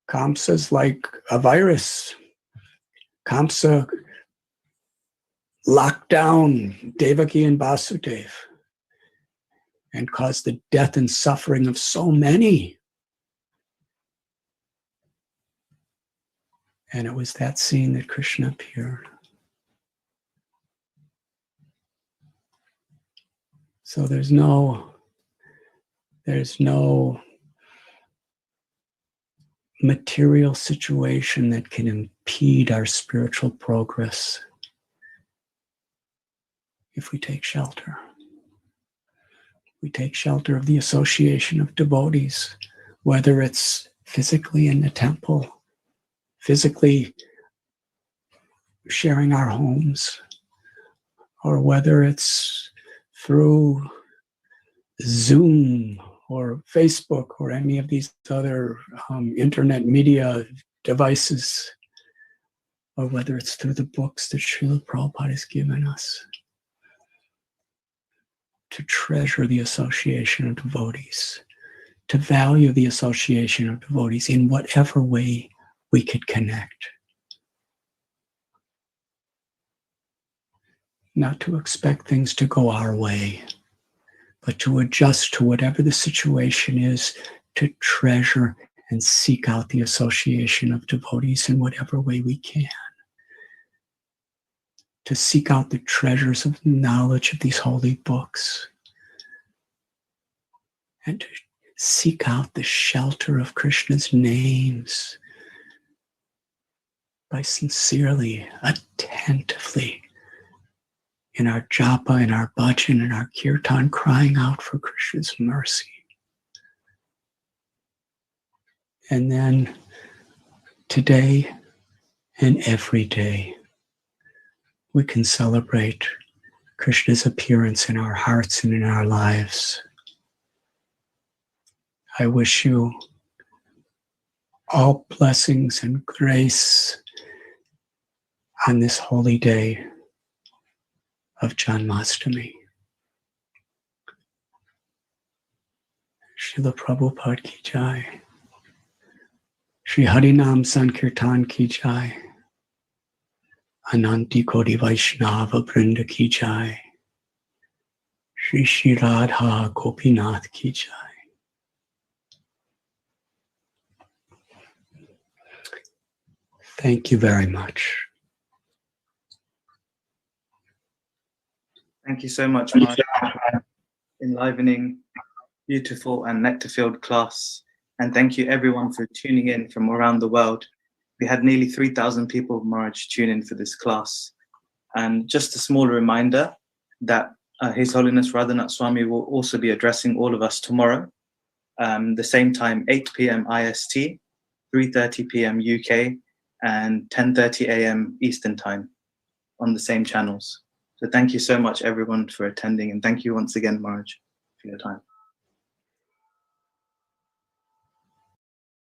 Kamsa's like a virus. Kamsa locked down Devaki and Vasudeva and caused the death and suffering of so many. And it was that scene that Krishna appeared. So there's no material situation that can impede our spiritual progress if we take shelter. We take shelter of the association of devotees, whether it's physically in the temple, physically sharing our homes, or whether it's through Zoom or Facebook or any of these other internet media devices, or whether it's through the books that Srila Prabhupada has given us, to treasure the association of devotees, to value the association of devotees in whatever way we could connect. Not to expect things to go our way, but to adjust to whatever the situation is, to treasure and seek out the association of devotees in whatever way we can. To seek out the treasures of knowledge of these holy books. And to seek out the shelter of Krishna's names by sincerely, attentively, in our japa, in our bhajan, in our kirtan, crying out for Krishna's mercy. And then today and every day, we can celebrate Krishna's appearance in our hearts and in our lives. I wish you all blessings and grace on this holy day of Janmashtami. Srila Prabhupada ki jai. Shri Harinam Sankirtan ki jai. Ananti Koti Vaishnava Vrinda ki jai. Shri Shri Radha Gopinath ki jai. Thank you very much. Thank you so much, Mark. Enlivening, beautiful and nectar-filled class. And thank you everyone for tuning in from around the world. We had nearly 3,000 people, Maharaj, tune in for this class. And just a small reminder that His Holiness Radhanath Swami will also be addressing all of us tomorrow, the same time, 8 p.m. IST, 3:30 p.m. UK, and 10:30 a.m. Eastern Time on the same channels. So thank you so much, everyone, for attending. And thank you once again, Maharaj, for your time.